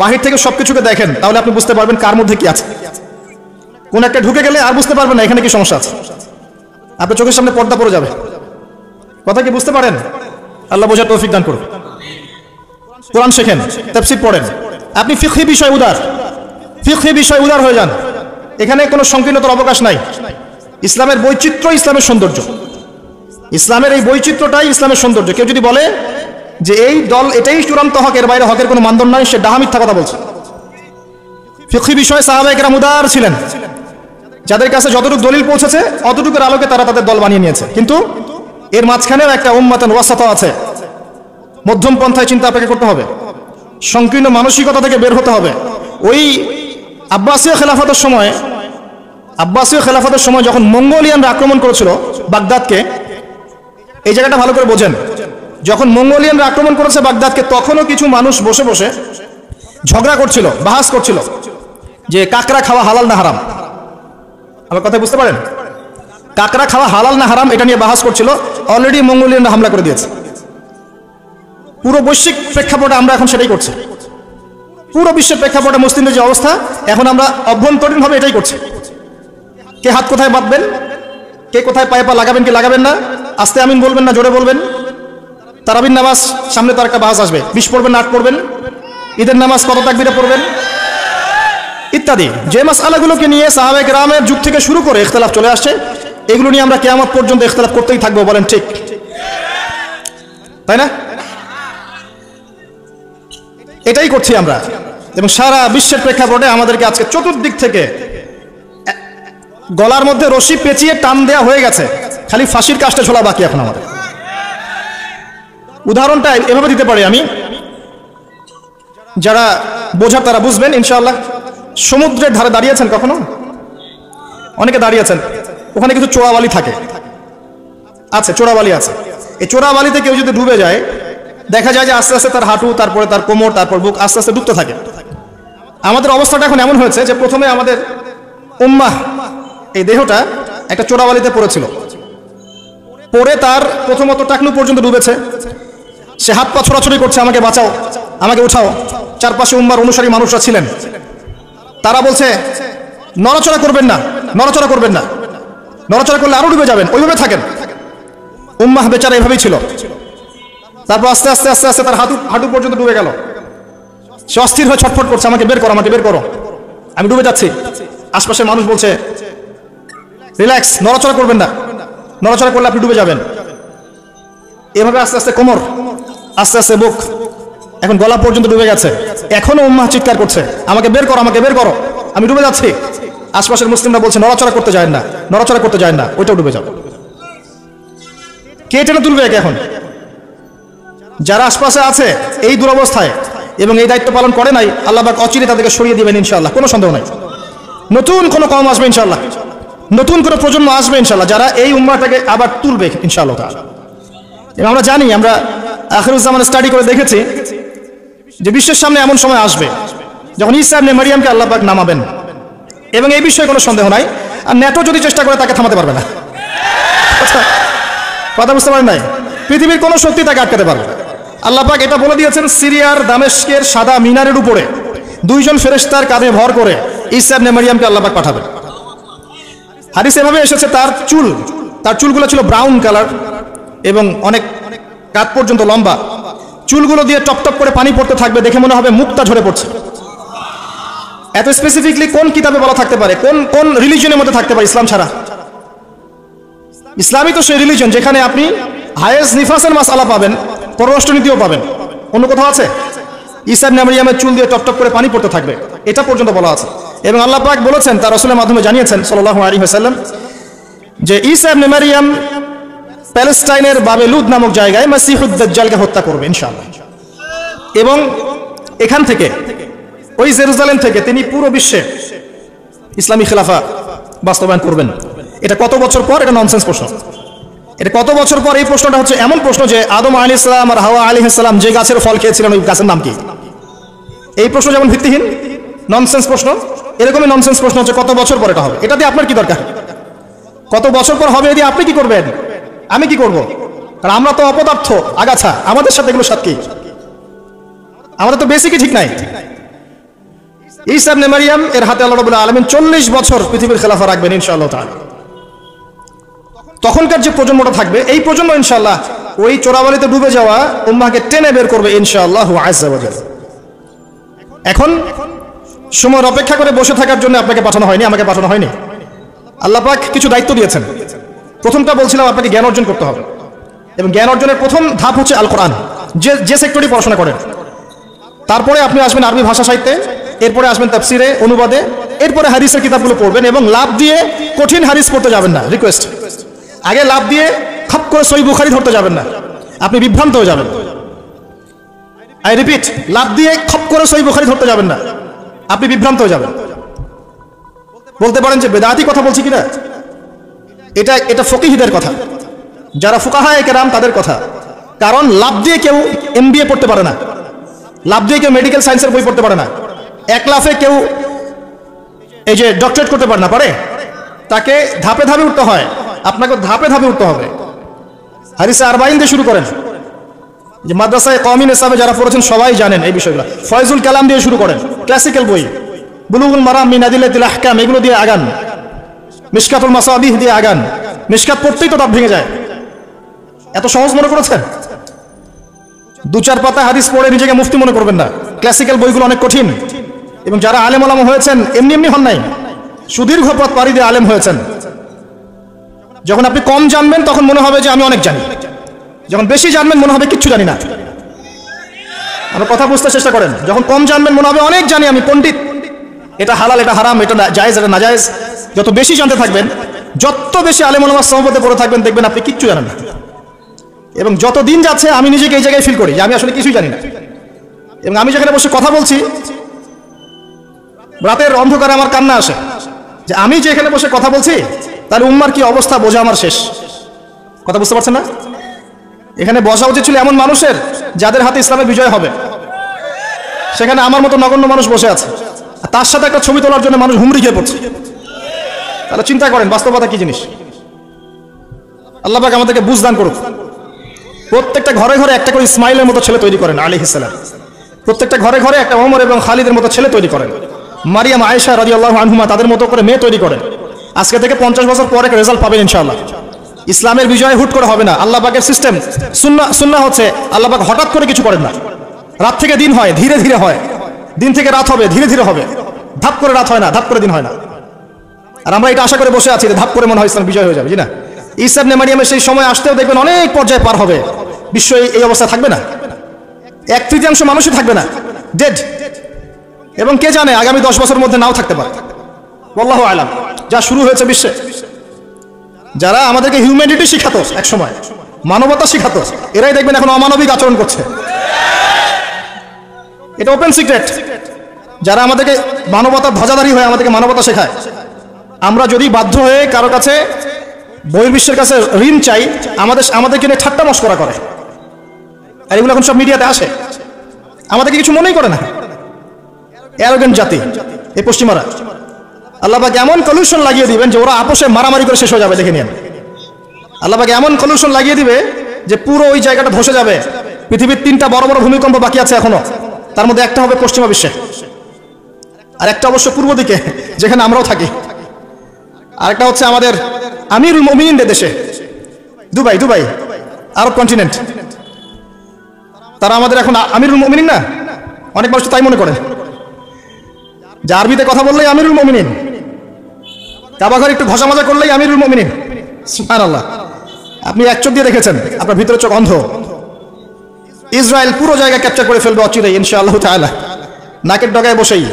বাহির থেকে সবকিছুকে দেখেন, তাহলে আপনি বুঝতে পারবেন কার মধ্যে কি আছে। কোন একটা ঢুকে গেলে আর বুঝতে পারবেন না এখানে কি সমস্যা আছে, আপনার চোখের সামনে পর্দা পড়ে যাবে। কথা কি বুঝতে পারেন? আল্লাহ বোঝার তৌফিক দান করুন। কোরআন শেখেন, তাফসীর পড়েন। আপনি ফিকহি বিষয় উদার হয়ে যান। এখানে কোনো সংকীর্ণতার অবকাশ নাই। ইসলামের বৈচিত্র্য ইসলামের সৌন্দর্য, ইসলামের এই বৈচিত্র্যটাই ইসলামের সৌন্দর্য। কেউ যদি বলে যে এই দল এটাই চূড়ান্ত হক, এর বাইরে হকের কোনো মানদণ্ড নাই, সে ডাহা মিথ্যা কথা বলছে। ফিকহি বিষয়ে সাহাবায়ে কেরাম উদার ছিলেন, যাদের কাছে যতটুকু দলিল পৌঁছেছে অতটুকুর আলোকে তারা তাদের দল বানিয়ে নিয়েছে। কিন্তু এর মাঝখানেও একটা উম্মাতান ওয়াসাতা আছে, মধ্যম পন্থায় চিন্তা আপনাকে করতে হবে, সংকীর্ণ মানসিকতা থেকে বের হতে হবে। ওই আব্বাসীয় খেলাফতের সময় যখন মঙ্গোলিয়ানরা আক্রমণ করেছিল বাগদাদকে, এই জায়গাটা ভালো করে বোঝেন। যখন মঙ্গোলিয়ানরা আক্রমণ করেছে বাগদাদকে, তখনও কিছু মানুষ বসে বসে ঝগড়া করছিল, বাহাস করছিল যে কাকড়া খাওয়া হালাল না হারাম। আমার কথা বুঝতে পারেন? কাকড়া খাওয়া হালাল না হারাম এটা নিয়ে বাহাস করছিল। অলরেডি মঙ্গোলিয়ানরা হামলা করে দিয়েছে। পুরো বৈশ্বিক প্রেক্ষাপটে আমরা এখন সেটাই করছি। পুরো বিশ্বের প্রেক্ষাপটে মুসলিমদের যে অবস্থা, এখন আমরা অভ্যন্তরীণভাবে এটাই করছি। কে হাত কোথায় বাঁধবেন, কে কোথায় পায়ে পা লাগাবেন কি লাগাবেন না, আস্তে আমিন বলবেন না জোরে বলবেন, তারাবির নামাজ সামনে তার একটা বাহাস আসবে, 20 পড়বেন 8 পড়বেন, ঈদের নামাজ কত তাকবীরে পড়বেন ইত্যাদি। যে মাসআলাগুলোকে নিয়ে সাহাবায়ে কেরামের যুগ থেকে শুরু করে ইখতিলাফ চলে আসছে, এগুলো নিয়ে আমরা কিয়ামত পর্যন্ত ইখতিলাফ করতেই থাকবো, বলেন ঠিক তাই না? এটাই করছি আমরা। এবং সারা বিশ্বের প্রেক্ষাপটে আমাদেরকে আজকে চতুর্দিক থেকে গলার মধ্যে রশি পেঁচিয়ে টান দেয়া হয়ে গেছে, খালি ফাঁসির কাজটা ঝোলা বাকি এখন আমাদের। উদাহরণটা এভাবে দিতে পারি আমি, যারা বোঝার তারা বুঝবেন ইনশাআল্লাহ। সমুদ্রের ধারে দাঁড়িয়েছেন কখনো? অনেকে দাঁড়িয়েছেন, ওখানে কিছু চোরাবালি থাকে, আছে চোরাবালি আছে। এই চোরাবালিতে কেউ যদি ডুবে যায়, দেখা যায় যে আস্তে আস্তে তার হাঁটু, তারপরে তার কোমর, তারপর বুক আস্তে আস্তে ডুবতে থাকে। আমাদের অবস্থাটা এখন এমন হয়েছে যে প্রথমে আমাদের উম্মাহ এই দেহটা একটা চোরাবালিতে পড়েছিল, পড়ে তার প্রথমত টাকলু পর্যন্ত ডুবেছে, সে হাত পা ছোড়াছড়ি করছে, আমাকে বাঁচাও, আমাকে উঠাও। চারপাশে উম্মার অনুসারী মানুষরা ছিলেন, তারা বলছে নড়াচড়া করবেন না, নড়াচড়া করবেন না, নড়াচড়া করলে আরো ডুবে যাবেন, ওইভাবে থাকেন। উম্মাহ বেচারা এভাবেই ছিল। তারপর আস্তে আস্তে আস্তে আস্তে তার হাঁটু পর্যন্ত ডুবে গেল, সে অস্থির হয়ে ছটফট করছে, আমাকে বের করো, আমাকে বের করো, আমি ডুবে যাচ্ছি। আশপাশের মানুষ বলছে রিল্যাক্স, নড়াচড়া করবেন না, নড়াচড়া করলে আপনি ডুবে যাবেন। এভাবে আস্তে আস্তে কোমর, আস্তে আস্তে বুক, এখন গলা পর্যন্ত ডুবে গেছে। এখনো উম্মাহ চিৎকার করছে, আমাকে বের করো, আমাকে বের করো, আমি ডুবে যাচ্ছি। আশপাশের মুসলিমরা বলছে নড়াচড়া করতে যায় না, নড়াচড়া করতে যায় না, ওইটাও ডুবে যাবে। কে টেনে তুলবে একে এখন? যারা আশপাশে আছে এই দুরবস্থায় এবং এই দায়িত্ব পালন করে নাই, আল্লাহ পাক অচিরে তাদেরকে সরিয়ে দিবেন ইনশাআল্লাহ, কোনো সন্দেহ নাই। নতুন কোনো কওম আসবে ইনশাআল্লাহ, নতুন কোনো প্রজন্ম আসবে ইনশাআল্লাহ, যারা এই উম্মাহটাকে আবার তুলবে ইনশাআল্লাহ তাআলা। এবং আমরা জানি, আমরা আখিরুজ্জামান স্টাডি করে দেখেছি যে বিশ্বের সামনে এমন সময় আসবে যখন ঈসা ইবনে মারইয়ামকে আল্লাহ পাক নামাবেন, এবং এই বিষয়ে কোনো সন্দেহ নাই। আর নেটো যদি চেষ্টা করে তাকে থামাতে পারবে না। কথা বুঝতে পারেন নাই? পৃথিবীর কোনো শক্তি তাকে আটকাতে পারবে না। আল্লাহ পাক এটা বলে দিয়েছেন, সিরিয়ার দামেস্কের সাদা মিনারের উপরে 2 জন ফেরেশতার কাঁধে ভর করে ঈসা ইবনে মারইয়ামকে আল্লাহ পাক পাঠাবেন। হাদিস এভাবে এসেছে, তার চুলগুলো ছিল ব্রাউন কালার এবং অনেক কাঁধ পর্যন্ত লম্বা, চুলগুলো দিয়ে টপ টপ করে পানি পড়তে থাকবে, দেখে মনে হবে মুক্তা ঝরে পড়ছে। এত স্পেসিফিকলি কোন কিতাবে বলা থাকতে পারে, কোন রিলিজনের মধ্যে থাকতে পারে ইসলাম ছাড়া? ইসলামই তো সেই রিলিজন যেখানে আপনি হায়েজ নিফাসের মাসআলা পাবেন, পররাষ্ট্রনীতিও পাবেন। অন্য কোথাও আছে? ঈসা ইবনে মারইয়ামের চুল দিয়ে টপ টপ করে পানি পড়তে থাকবে, এটা পর্যন্ত বলা আছে। এবং আল্লাহ পাক বলেছেন, তার রাসূলের মাধ্যমে জানিয়েছেন সাল্লাল্লাহু আলাইহি ওয়াসাল্লাম, যে ঈসা ইবনে মারইয়াম প্যালেস্টাইনের বাবেলুদ নামক জায়গায় মাসিহুদ দাজ্জালকে হত্যা করবে ইনশাআল্লাহ। এবং এখান থেকে, ওই জেরুজালেম থেকে তিনি পুরো বিশ্বে ইসলামী খেলাফা বাস্তবায়ন করবেন। এটা কত বছর পর? এটা ননসেন্স প্রশ্ন। এটা কত বছর পর? এই প্রশ্নটা হচ্ছে এমন প্রশ্ন যে আদম আলাইহিস সালাম আর হাওয়া আলাইহিস সালাম যে গাছের ফল খেয়েছিলেন, ওই গাছের নাম কি? এই প্রশ্ন যেমন ভিত্তিহীন, ননসেন্স প্রশ্ন, এরকমই ননসেন্স প্রশ্ন হচ্ছে কত বছর পর এটা হবে। এটা দিয়ে আপনার কি দরকার? কত বছর পর হবে এদি আপনি কি করবেন, আমি কি করব? কারণ আমরা তো অপদার্থ, আগাছা, আমাদের সাথে এগুলো সাথে কি? আমাদের তো বেসিকই ঠিক নাই। ঈসা ইবনে মারইয়াম এর হাতে আল্লাহ রাব্বুল আলামিন 40 বছর পৃথিবীর খেলাফা রাখবেন ইনশাআল্লাহ তাআলা। তখনকার যে প্রজন্মটা থাকবে, এই প্রজন্ম ইনশাআল্লাহ ওই চোরাবালিতে ডুবে যাওয়া উম্মাহকে টেনে বের করবে ইনশাআল্লাহ আযজা ওয়া জাল। এখন সময়ের অপেক্ষা করে বসে থাকার জন্য আপনাকে পাঠানো হয়নি, আমাকে পাঠানো হয়নি। আল্লাহ পাক কিছু দায়িত্ব দিয়েছেন। প্রথমটা বলছিলাম, আপনাকে জ্ঞান অর্জন করতে হবে, এবং জ্ঞান অর্জনের প্রথম ধাপ হচ্ছে আল কোরআন। যে সেক্টরে পড়াশোনা করেন, তারপরে আপনি আসবেন আরবি ভাষা সাহিত্যে, এরপরে আসবেন তাফসিরে, অনুবাদে, এরপরে হাদিসের কিতাবগুলো পড়বেন। এবং লাভ দিয়ে কঠিন হাদিস পড়তে যাবেন না, রিকোয়েস্ট। আগে লাভ দিয়ে খপ করে সহিহ বুখারী ধরতে যাবেন না, আপনি বিভ্রান্ত হয়ে যাবেন। আই রিপিট, লাভ দিয়ে খপ করে সহিহ বুখারী ধরতে যাবেন না, আপনি বিভ্রান্ত হয়ে যাবেন। বলতে পারেন যে বেদাতি কথা বলছি কিনা, এটা ফকিহদের কথা, যারা ফুকাহায়ে কেরাম তাদের কথা। কারণ লাভ দিয়ে কেউ এমবিএ পড়তে পারে না, লাভ দিয়ে কেউ মেডিকেল সায়েন্সের বই পড়তে পারে না, এক লাফে কেউ এই যে ডক্টরেট করতে পারে না, পারে? তাকে ধাপে ধাপে উঠতে হয়, আপনাকে ধাপে ধাপে উঠতে হবে। হাদিসে আরবাইন দিয়ে শুরু করেন, যে মাদ্রাসায় কওমি নিসাবে যারা পড়েছেন সবাই জানেন এই বিষয়গুলো। ফয়জুল কালাম দিয়ে শুরু করেন, ক্লাসিক্যাল বই, বুলুগুল মারাম মিন আদিল্লাতিল আহকাম, এগুলো দিয়ে আগান। মিশকাতুল মাসাবিহ দিয়ে আগান। মিশকাত পড়তেই তো দাঁত ভেঙে যায়, এত সহজ মনে করেছেন? 2-4 পাতা হাদিস পড়ে নিজেকে মুফতি মনে করবেন না। ক্লাসিক্যাল বইগুলো অনেক কঠিন, এবং যারা আলেম ওলামা হয়েছেন এমনি এমনি হন নাই, সুদীর্ঘ পথ পাড়ি দিয়ে আলেম হয়েছেন। যখন আপনি কম জানবেন তখন মনে হবে যে আমি অনেক জানি, যখন বেশি জানবেন মনে হবে কিচ্ছু জানি না। আমার কথা বুঝতে চেষ্টা করেন। যখন কম জানবেন মনে হবে অনেক জানি, আমি পণ্ডিত, এটা হালাল এটা হারাম, এটা জায়েজ এটা নাজায়েজ। যত বেশি জানতে থাকবেন, যত বেশি আলেম ওলামার সহবতে পড়ে থাকবেন, দেখবেন আপনি কিচ্ছু জানেন না। এবং যত দিন যাচ্ছে আমি নিজেকে এই জায়গায় ফিল করি যে আমি আসলে কিছুই জানি না। এবং আমি যেখানে বসে কথা বলছি, রাতের অন্ধকারে আমার কান্না আসে যে আমি যে এখানে বসে কথা বলছি তাহলে উম্মার কি অবস্থা বোঝা আমার শেষ। কথা বুঝতে পারছেন না? এখানে বসা উচিত ছিল এমন মানুষের যাদের হাতে ইসলামের বিজয় হবে। সেখানে আমার মতো নগণ্য মানুষ বসে আছে, তার সাথে একটা ছবি তোলার জন্য মানুষ হুমড়ি খেয়ে পড়ছে। তাহলে চিন্তা করেন বাস্তবতা কি জিনিস। আল্লাহ পাক আমাদেরকে বুঝদান করুক। প্রত্যেকটা ঘরে ঘরে একটা করে ইসমাইলের মতো ছেলে তৈরি করেন আলাইহিস সালাম। প্রত্যেকটা ঘরে ঘরে একটা ওমর এবং খালিদের মতো ছেলে তৈরি করেন। মারিয়াম আয়েশা রাদিয়াল্লাহু আনহুমা তাদের মতো করে মেয়ে তৈরি করেন। আজকে থেকে 50 বছর পরে একটা রেজাল্ট পাবেন ইনশাআল্লাহ। ইসলামের বিজয় হুট করে হবে না। আল্লাহ পাকের সিস্টেম সুন্নাহ হচ্ছে আল্লাহ পাক হঠাৎ করে কিছু করেন না। রাত থেকে দিন হয়, ধীরে ধীরে হয়। দিন থেকে রাত হবে, ধীরে ধীরে হবে। ধাপ করে রাত হয় না, ধাপ করে দিন হয় না। আর আমরা এটা আশা করে বসে আছি যে ধাপ করে মনে হয় ইসলাম বিজয় হয়ে যাবে, জি না? ঈসা ইবনে মারিয়ামের সেই সময় আসতেও দেখবেন অনেক পর্যায়ে পার হবে। বিশ্ব এই অবস্থা থাকবে না, 1/3 মানুষই থাকবে না, ডেড। এবং কে জানে আগামী 10 বছরের মধ্যে নাও থাকতে পারে। আল্লাহু আলাম। যা শুরু হয়েছে বিশ্বে, যারা আমাদেরকে হিউম্যানিটি শিখাতো, এক সময় মানবতা শিখাতো, এরাই দেখবেন এখন অমানবিক আচরণ করছে। এটা ওপেন সিক্রেট। যারা আমাদেরকে মানবতার ধ্বজাধারী হয়ে আমাদেরকে মানবতা শেখায়, আমরা যদি বাধ্য হয়ে কারো কাছে বহির্বিশ্বের কাছে ঋণ চাই, আমাদেরকে নিয়ে ঠাট্টা মশকরা করে। আর এগুলো এখন সব মিডিয়াতে আসে, আমাদেরকে কিছু মনেই করে না। অ্যারোগেন্ট জাতি এই পশ্চিমারা। আল্লাহ পাক এমন কলিউশন লাগিয়ে দিবেন যে ওরা আপোষে মারামারি করে শেষ হয়ে যাবে, দেখে নিন। আল্লাহ পাক এমন কলিউশন লাগিয়ে দিবে যে পুরো ওই জায়গাটা ধসে যাবে। পৃথিবীর 3টা বড় বড় ভূমিকম্প বাকি আছে এখনো, তার মধ্যে একটা হবে পশ্চিমা বিশ্বে, আর একটা অবশ্য পূর্ব দিকে যেখানে আমরাও থাকি। আরেকটা হচ্ছে আমাদের আমিরুল মুমিনিনদের দেশে, দুবাই আরব কন্টিনেন্ট। তারা আমাদের এখন আমিরুল মুমিনিন না? অনেক মানুষ তাই মনে করে যে আরবিতে কথা বললেই আমিরুল মুমিনিন, কাবা ঘরে একটু ঘষা মাজা করলেই আমিরুল মুমিনিন। সুবহানাল্লাহ। আপনি এক চোখ দিয়ে দেখেছেন, আপনার ভিতরে চোখ অন্ধ। ইসরায়েল পুরো জায়গা ক্যাপচার করে ফেলবে অচিরেই ইনশাআল্লাহ তাআলা, নাকের ডগায় বসেই।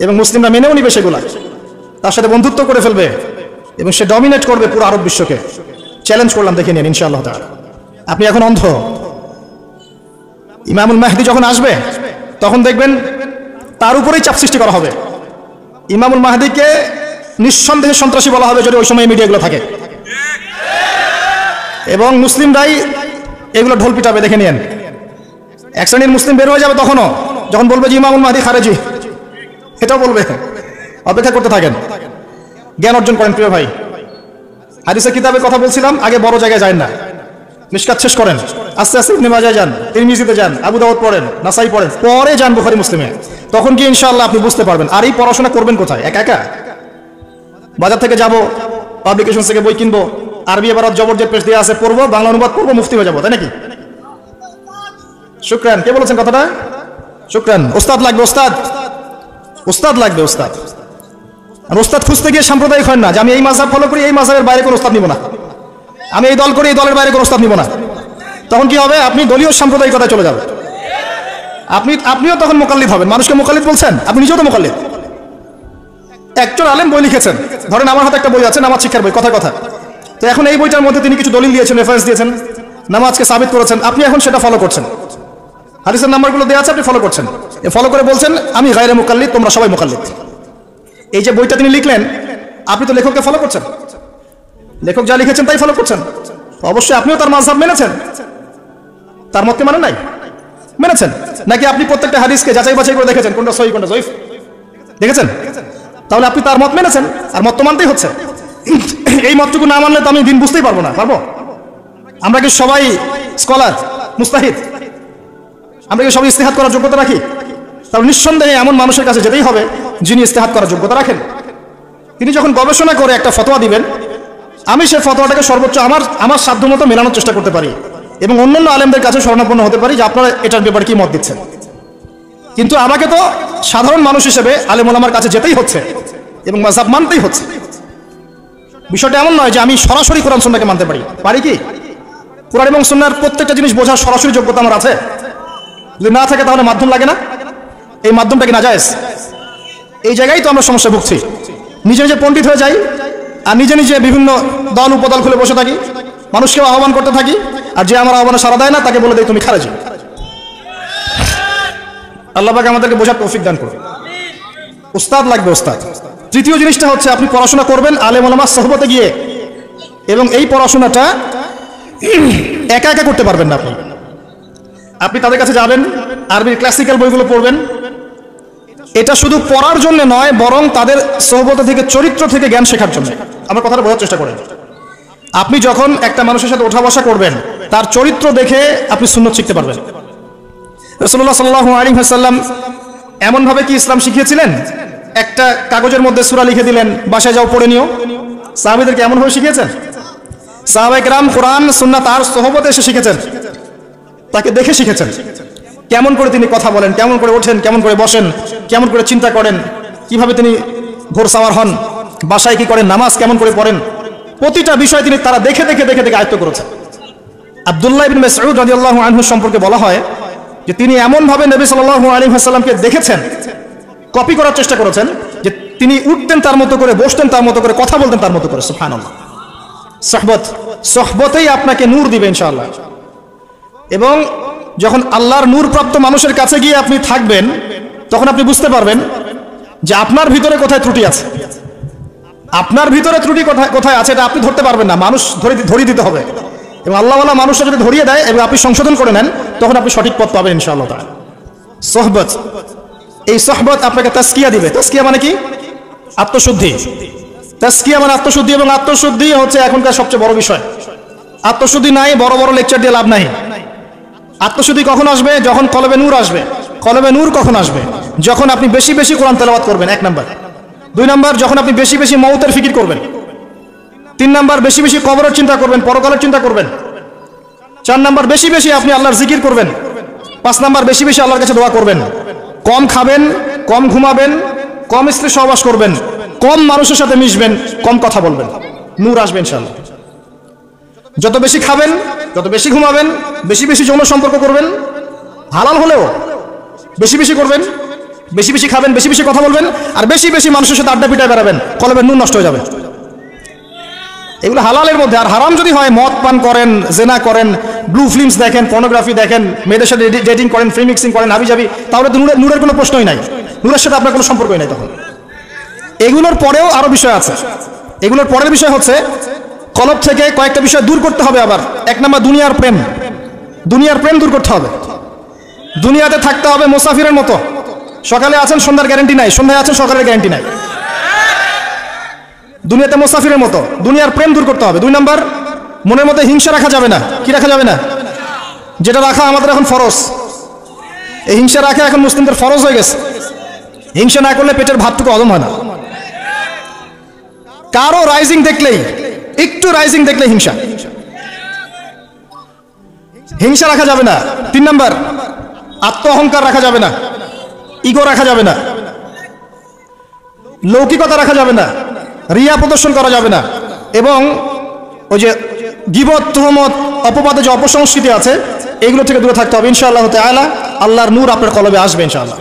এবং মুসলিমরা মেনেও নিবে সেগুলা, তার সাথে বন্ধুত্ব করে ফেলবে এবং সে ডমিনেট করবে পুরো আরব বিশ্বকে। চ্যালেঞ্জ করলাম, দেখে নিন ইনশাআল্লাহ তাআলা। আপনি এখন অন্ধ। ইমামুল মাহদি যখন আসবে তখন দেখবেন তার উপরেই চাপ সৃষ্টি করা হবে। ইমামুল মাহদিকে নিঃসন্দেহে সন্ত্রাসী বলা হবে যদি ওই সময় মিডিয়াগুলো থাকে, এবং মুসলিমরাই এগুলো ঢোল পিটাবে, দেখে নিন। এক শ্রেণীর মুসলিম বের হয়ে যাবে তখনও, যখন বলবে যে ইমামুল মাহদি খারেজি, এটাও বলবে। অপেক্ষা করতে থাকেন, জ্ঞান অর্জন করেন প্রিয় ভাই। হাদিসের কিতাবে কথা বলছিলাম, আগে বড় জায়গায় যায় না, মিশকাত শেষ করেন, আস্তে আস্তে ইবনে মাজাহ যান, তিরমিজিতে যান, আবু দাউদ পড়েন, নাসাই পড়েন, পরে যান বুখারী মুসলিমে। তখন কি ইনশাআল্লাহ আপনি বুঝতে পারবেন। আর এই পড়াশোনা করবেন কোথায়? একা একা বাজার থেকে যাব, পাবলিকেশন থেকে বই কিনবো, আরবি এবারত জবরজের পেশ দিয়ে আছে, পড়বো, বাংলা অনুবাদ করবো, মুফতি হয়ে যাবো, তাই নাকি? শুকরান। কে বলেছেন কথাটা? শুকরান। ওস্তাদ লাগবে, ওস্তাদ লাগবে, ওস্তাদ। আর ওস্তাদ খুঁজতে গিয়ে সাম্প্রদায়িক হয় না যে আমি এই মাযহাব ফলো করি, এই মাযহাবের বাইরে কোনো ওস্তাদ নিব না, আমি এই দল করি, এই দলের বাইরে কোনো ওস্তাদ নিব না। তখন কি হবে? আপনি দলীয় সাম্প্রদায়িকতায় চলে যাবেন। আপনিও তখন মুকাল্লিদ হবেন। মানুষকে মুকাল্লিদ বলছেন, আপনি নিজেও তো মুকাল্লিদ। একজন আলেম বই লিখেছেন, ধরেন আমার হাতে একটা বই আছে, নামাজ শিক্ষার বই, কথা তো এখন এই বইটার মধ্যে তিনি কিছু দলিল দিয়েছেন, রেফারেন্স দিয়েছেন, নামাজকে সাবিত করেছেন, আপনি এখন সেটা ফলো করছেন। হাদিসের নাম্বারগুলো দেওয়া আছে, আপনি ফলো করছেন। ফলো করে বলছেন আমি গায়রে মুকাল্লিদ, তোমরা সবাই মুকাল্লিদ। এই যে বইটা তিনি লিখলেন, আপনি তো লেখককে ফলো করছেন, লেখক যা লিখেছেন তাই ফলো করছেন। অবশ্যই আপনিও তার মাযহাব মেনেছেন, তার মতকে মানে নাই, মেনেছেন নাকি? আপনি প্রত্যেকটা হাদিসকে যাচাই বাছাই করে দেখেছেন কোনটা সহিহ কোনটা জয়ীফ, দেখেছেন? তাহলে আপনি তার মত মেনেছেন, আর মত তো মানতেই হচ্ছে। এই মতটুকু না মানলে তো আমি দিন বুঝতেই পারবো না। পারবো? আমরা কি সবাই স্কলার, মুস্তাহিদ? আমরা কি সবাই ইস্তেহাদ করার যোগ্যতা রাখি? তাহলে নিঃসন্দেহে এমন মানুষের কাছে যেতেই হবে যিনি ইস্তেহাদ করার যোগ্যতা রাখেন। তিনি যখন গবেষণা করে একটা ফতোয়া দিবেন, আমি সেই ফতোয়াটাকে সর্বোচ্চ আমার সাধ্যমতো মেলানোর চেষ্টা করতে পারি। এবং অন্যান্য আলেমদের কাছে শরণাপন্ন হতে পারি যে আপনারা এটার ব্যাপারে কি মত দিচ্ছেন। কিন্তু আমাকে তো সাধারণ মানুষ হিসেবে আলেম ওলামার কাছে যেতেই হচ্ছে এবং মাযহাব মানতেই হচ্ছে। বিষয়টা এমন নয় যে আমি সরাসরি কোরআন সুন্নাহকে মানতে পারি কি? কোরআন এবং সুন্নাহর প্রত্যেকটা জিনিস বোঝার সরাসরি যোগ্যতা আমার আছে? যদি না থাকে তাহলে মাধ্যম লাগে না? এই মাধ্যমটা কি নাজায়েজ? এই জায়গায় তো আমরা সমস্যা ভুগছি। নিজে নিজে পণ্ডিত হয়ে যাই আর নিজে নিজে বিভিন্ন দল উপদল খুলে বসে থাকি, মানুষকেও আহ্বান করতে থাকি, আর যে আমার আহ্বানে সাড়া দেয় না তাকে বলে দেয় তুমি খারেজি। আল্লাহ পাক আমাদেরকে বোঝার তৌফিক দান করবে। উস্তাদ লাগবে, উস্তাদ। তৃতীয় জিনিসটা হচ্ছে আপনি পড়াশোনা করবেন আলেম ওলামার সোহবতে গিয়ে, এবং এই পড়াশোনাটা একা একা করতে পারবেন না। আপনি তাদের কাছে যাবেন, আরবির ক্লাসিক্যাল বইগুলো পড়বেন। এটা শুধু পড়ার জন্য নয়, বরং তাদের সোহবত থেকে, চরিত্র থেকে জ্ঞান শেখার জন্য। আমার কথাটা বোঝার চেষ্টা করেন। আপনি যখন একটা মানুষের সাথে ওঠা বসা করবেন, তার চরিত্র দেখে আপনি সুন্নত শিখতে পারবেন। রাসূলুল্লাহ সাল্লাল্লাহু আলাইহি ওয়াসাল্লাম এমনভাবে কি ইসলাম শিখিয়েছিলেন, একটা কাগজের মধ্যে সূরা লিখে দিলেন, বাসায় যাও পড়ে নিও। সাহাবীদেরকে এমনভাবে শিখিয়েছেন? সাহাবায়ে কেরাম কোরআন সুন্নাহ তার সোহবতে এসে শিখেছেন, তাকে দেখে শিখেছেন। কেমন করে তিনি কথা বলেন, কেমন করে ওঠেন, কেমন করে বসেন, কেমন করে চিন্তা করেন, কিভাবে তিনি ঘোর সাওয়ার হন, বাসায় কি করেন, নামাজ কেমন করে পড়েন, প্রতিটা বিষয় তিনি তারা দেখে দেখে দেখে দেখে আয়ত্ত করেছেন। আব্দুল্লাহ ইবনে মাসউদ রাদিয়াল্লাহু আনহু সম্পর্কে বলা হয় যে তিনি এমনভাবে নবী সাল্লাল্লাহু আলাইহি ওয়াসাল্লামকে দেখেছেন, কপি করার চেষ্টা করেছেন, যে তিনি উঠতেন তার মতো করে, বসতেন তার মতো করে, কথা বলতেন তার মতো করে। সুবহানাল্লাহ। সোহবতেই আপনাকে নূর দিবে ইনশাআল্লাহ। এবং যখন আল্লাহর নূর প্রাপ্ত মানুষের কাছে গিয়ে আপনি থাকবেন, তখন আপনি বুঝতে পারবেন যে আপনার ভিতরে কোথায় ত্রুটি আছে। আপনার ভিতরে ত্রুটি কোথায় আছে এটা আপনি ধরতে পারবেন না, মানুষ ধরিয়ে দিতে হবে। এবং আল্লাহওয়ালা মানুষরা যদি ধরিয়ে দেয় এবং আপনি সংশোধন করে নেন, তখন আপনি সঠিক পথ পাবেন ইনশাআল্লাহ তাআলা। সোহবত, এই সোহবত আপনাকে তাসকিয়া দিবে। তাসকিয়া মানে কি? আত্মশুদ্ধি। তাসকিয়া মানে আত্মশুদ্ধি, এবং আত্মশুদ্ধি হচ্ছে এখনকার সবচেয়ে বড় বিষয়। আত্মশুদ্ধি নাই, বড় বড় লেকচার দিয়ে লাভ নাই। আত্মশুদ্ধি কখন আসবে? যখন কলবে নূর আসবে। কলবে নূর কখন আসবে? যখন আপনি বেশি বেশি কোরআন তেলাওয়াত করবেন, 1 নাম্বার। 2 নাম্বার, যখন আপনি বেশি বেশি মওতের ফিকির করবেন। 3 নাম্বার, বেশি বেশি কবরের চিন্তা করবেন, পরকালের চিন্তা করবেন। 4 নাম্বার, বেশি বেশি আপনি আল্লাহর জিকির করবেন। 5 নাম্বার, বেশি বেশি আল্লাহর কাছে দোয়া করবেন। কম খাবেন, কম ঘুমাবেন, কম স্ত্রী সহবাস করবেন, কম মানুষের সাথে মিশবেন, কম কথা বলবেন। নূর আসবে ইনশাআল্লাহ। যত বেশি খাবেন, যত বেশি ঘুমাবেন, বেশি বেশি যৌন সম্পর্ক করবেন, হালাল হলেও বেশি বেশি করবেন, বেশি বেশি খাবেন, বেশি বেশি কথা বলবেন, আর বেশি বেশি মানুষের সাথে আড্ডা পিটায় বেড়াবেন, কলবের নূর নষ্ট হয়ে যাবে। এগুলো হালালের মধ্যে। আর হারাম যদি হয়, মদ পান করেন, জেনা করেন, ব্লু ফিল্মস দেখেন, পর্নোগ্রাফি দেখেন, মেয়েদের সাথে ডেটিং করেন, ফ্রি মিক্সিং করেন, হাবিজাবি, তাহলে তো নূরের কোনো প্রশ্নই নাই, নূরের সাথে আপনার কোনো সম্পর্কই নাই তখন। এগুলোর পরেও আরো বিষয় আছে। এগুলোর পরের বিষয় হচ্ছে কলব থেকে কয়েকটা বিষয় দূর করতে হবে। আবার 1 নাম্বার, দুনিয়ার প্রেম। দুনিয়ার প্রেম দূর করতে হবে। দুনিয়াতে থাকতে হবে মুসাফিরের মতো। সকালে আছেন, সন্ধ্যার গ্যারান্টি নাই, সন্ধ্যায় আছেন, সকালের গ্যারান্টি নাই। দুনিয়াতে মুসাফিরের মতো। দুনিয়ার প্রেম দূর করতে হবে। 2 নাম্বার, মনের মধ্যে হিংসা রাখা যাবে না। কি রাখা যাবে না? যেটা রাখা আমাদের এখন ফরজ। এই হিংসা রাখা এখন মুসলিমদের ফরজ হয়ে গেছে। হিংসা না করলে পেটের ভাতটুকু হজম হয় না। কারো রাইজিং দেখলেই, একটু রাইজিং দেখলে হিংসা। হিংসা রাখা যাবে না। 3 নাম্বার, আত্ম অহংকার রাখা যাবে না, ইগো রাখা যাবে না, লৌকিকতা রাখা যাবে না, রিয়া প্রদর্শন করা যাবে না, এবং ওই যে গীবত, তুহমত, অপবাদে যে অপসংস্কৃতি আছে, এগুলো থেকে দূরে থাকতে হবে ইনশাআল্লাহ তাআলা। আল্লাহর নূর আপনার কলবে আসবে ইনশাআল্লাহ।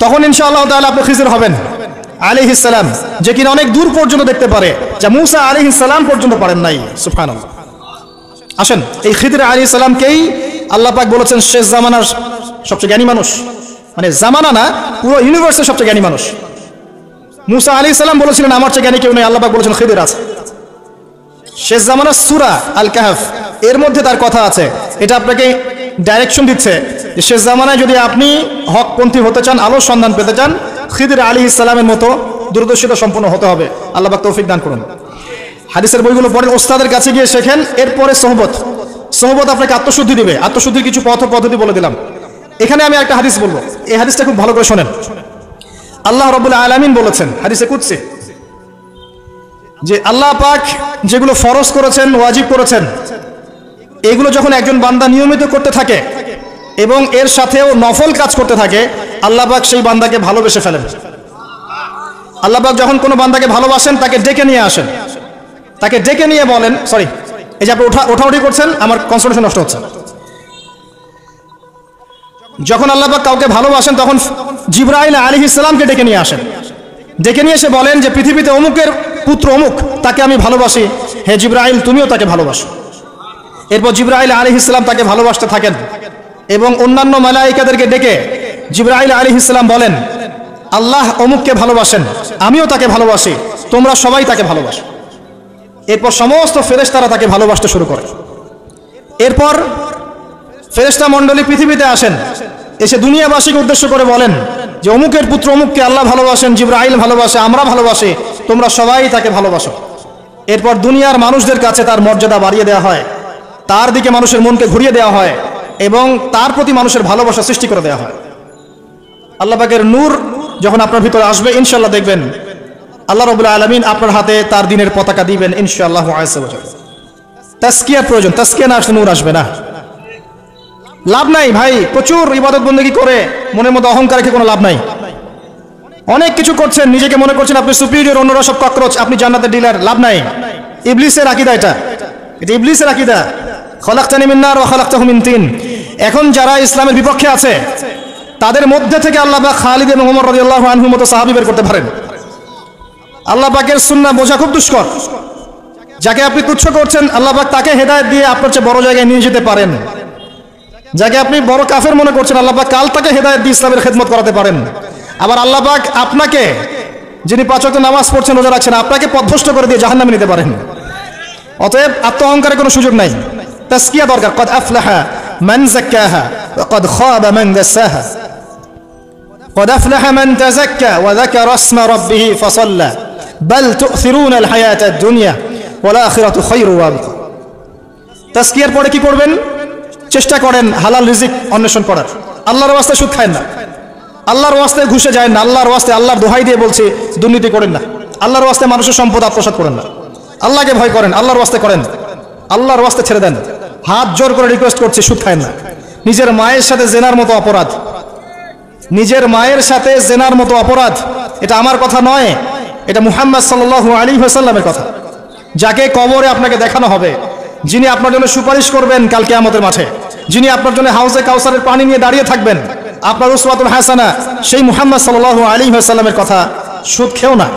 তখন ইনশাআল্লাহ তাআলা আপনি খিজির হবেন আলাইহিস সালাম, যে কিনা অনেক দূর পর্যন্ত দেখতে পারে, যা মূসা আলাইহিস সালাম পর্যন্ত পারেন নাই। সুবহানাল্লাহ। আসেন, এই খিজির আলাইহিস সালামকেই আল্লাহ পাক বলেছেন শেষ জামানার সবচেয়ে জ্ঞানী মানুষ। মানে জামানা না, পুরো ইউনিভার্সের সবচেয়ে জ্ঞানী মানুষ। মূসা আলাইহিস সালাম বলেছিলেন আমার চেয়ে জ্ঞানী কেউ নেই, আল্লাহ পাক বলেছেন খিজির আছে। শেষ জামানার সূরা আল কাহফ, এর মধ্যে তার কথা আছে। এটা আপনাকে ডাইরেকশন দিচ্ছে যে শেষ জামানায় যদি আপনি হকপন্থী হতে চান, আলোর সন্ধান পেতে চান, খিজির আলাইহিস সালামের মতো দূরদর্শিতা সম্পন্ন হতে হবে। আল্লাহ পাক তৌফিক দান করুন। হাদিসের বইগুলো পড়েন, ওস্তাদের কাছে গিয়ে শেখেন। এরপরে সোহবত। সোহবত আপনাকে আত্মশুদ্ধি দিবে। আত্মশুদ্ধির কিছু পথ পদ্ধতি বলে দিলাম। এখানে আমি একটা হাদিস বলবো, এই হাদিসটা খুব ভালো করে শোনেন। আল্লাহ রাব্বুল আলামিন বলেছেন হাদিসে কুদসি, যে আল্লাহ পাক যেগুলো ফরজ করেছেন, ওয়াজিব করেছেন, এগুলো যখন একজন বান্দা নিয়মিত করতে থাকে এবং এর সাথেও নফল কাজ করতে থাকে, আল্লাহ পাক সেই বান্দাকে ভালোবেসে ফেলেন। আল্লাহ পাক যখন কোনো বান্দাকে ভালোবাসেন তাকে ডেকে নিয়ে আসেন, তাকে ডেকে নিয়ে বলেন, সরি এই যে আপনি ওঠাউঠি করছেন, আমার কনসেন্ট্রেশন নষ্ট হচ্ছে। যখন আল্লাহ পাক কাউকে ভালোবাসেন তখন জিবরাইল আলাইহিস সালামকে ডেকে নিয়ে আসেন, ডেকে নিয়ে এসে বলেন যে পৃথিবীতে অমুকের পুত্র অমুক, তাকে আমি ভালোবাসি, হে জিবরাইল তুমিও তাকে ভালোবাসো। এরপর জিবরাইল আলাইহিস সালাম তাকে ভালোবাসতে থাকেন এবং অন্যান্য মালায়েকাদেরকে ডেকে জিবরাইল আলাইহিস সালাম বলেন, আল্লাহ অমুককে ভালোবাসেন, আমিও তাকে ভালোবাসি, তোমরা সবাই তাকে ভালোবাসো। এরপর সমস্ত ফেরেশতারা তাকে ভালোবাসতে শুরু করে। এরপর ফেরেশতা মণ্ডলী পৃথিবীতে আসেন, এসে দুনিয়াবাসীকে উদ্দেশ্য করে বলেন যে অমুকের পুত্র অমুককে আল্লাহ ভালোবাসেন, জিবরাইল ভালোবাসে, আমরা ভালোবাসি, তোমরা সবাই তাকে ভালোবাসো। এরপর দুনিয়ার মানুষদের কাছে তার মর্যাদা বাড়িয়ে দেওয়া হয়, তার দিকে মানুষের মনকে ঘুরিয়ে দেওয়া হয় এবং তার প্রতি মানুষের ভালোবাসা সৃষ্টি করে দেওয়া হয়। আল্লাহ পাকের নূর যখন আপনার ভিতরে আসবে ইনশাআল্লাহ দেখবেন আল্লাহ রাব্বুল আলামিন আপনার হাতে তার দিনের পতাকা দিবেন ইনশাআল্লাহ আযজা ওয়া জাল্লা। তাসকিয়ার প্রয়োজন, তাসকিয়া না আসলে নূর আসবে না। লাভ নাই ভাই, প্রচুর ইবাদত বন্দেগী করে মনের মধ্যে অহংকার রেখে কোনো লাভ নাই। অনেক কিছু করছেন, নিজেকে মনে করছেন আপনি সুপিরিয়র, অন্যরা সব ককরোচ, আপনি জান্নাতের ডিলার, লাভ নাই। ইবলিসের আকীদা এটা ইবলিসের আকীদা, খলাকতানি মিন নার ওয়া খলাকতাহু মিন তিন। এখন যারা ইসলামের বিপক্ষে আছে তাদের মধ্যে থেকে আল্লাহ পাক খালিদ এবং ওমর রাদিয়াল্লাহু আনহুর মতো সাহাবী বের করতে পারেন। আল্লাহ পাকের সুন্নাহ বোঝা খুব দুষ্কর। যাকে আপনি তুচ্ছ করছেন আল্লাহ পাক তাকে হেদায়েত দিয়ে আপনার চেয়ে বড় জায়গায় নিয়ে যেতে পারেন। যাকে আপনি বড় কাফের মনে করছেন আল্লাহ পাক কাল তাকে হেদায়েত দিয়ে ইসলামের খেদমত করাতে পারেন। আবার আল্লাহ পাক আপনাকে, যিনি 5 ওয়াক্ত নামাজ পড়ছেন, রোজা রাখছেন, আপনাকে পথভ্রষ্ট করে দিয়ে জাহান্নামে নিতে পারেন। অতএব আত্ম অহংকারের কোনো সুযোগ নাই, তাসকিয়া দরকার। কদ আফলাহা মান যাক্কাহা ওয়া কদ খাবা মান দাসাহা। কদ আফলাহা মান তাযাক্কা ওয়া যাকারা ইসমা রাব্বিহি ফাসাল্লা বাল তু'থিরুনা আল হায়াতা আদ-দুনিয়া ওয়াল আখিরাতু খায়রুন ওয়া আবকা। তাসকিয়ার পরে কি করবেন? চেষ্টা করেন হালাল রিজিক অন্বেষণ করার। আল্লাহর ওয়াস্তে সুদ খায়েন না, আল্লাহর ওয়াস্তে ঘুষে যায় না, আল্লাহর ওয়াস্তে আল্লাহর দোহাই দিয়ে বলছি দুর্নীতি করেন না, আল্লাহর ওয়াস্তে মানুষের সম্পদ আত্মসাৎ করেন না, আল্লাহকে ভয় করেন, আল্লাহর ওয়াস্তে করেন, আল্লাহর ওয়াস্তে ছেড়ে দেন। হাত জোর করে রিকোয়েস্ট করছি, সুদ খায়েন না। নিজের মায়ের সাথে জেনার মতো অপরাধ, নিজের মায়ের সাথে জেনার মতো অপরাধ, এটা আমার কথা নয়, এটা মুহাম্মদ সাল্লাল্লাহু আলাইহি ওয়াসাল্লামের কথা। যাকে কবরে আপনাকে দেখানো হবে, যিনি আপনার জন্য সুপারিশ করবেন কাল কিয়ামতের মাঠে, যিনি আপনার জন্য হাউজে কাউসারের পানি নিয়ে দাঁড়িয়ে থাকবেন, আপনার উসওয়াতুল হাসানা, সেই মুহাম্মদ সাল্লাল্লাহু আলাইহি ওয়াসাল্লামের কথা। সুদ খেও না।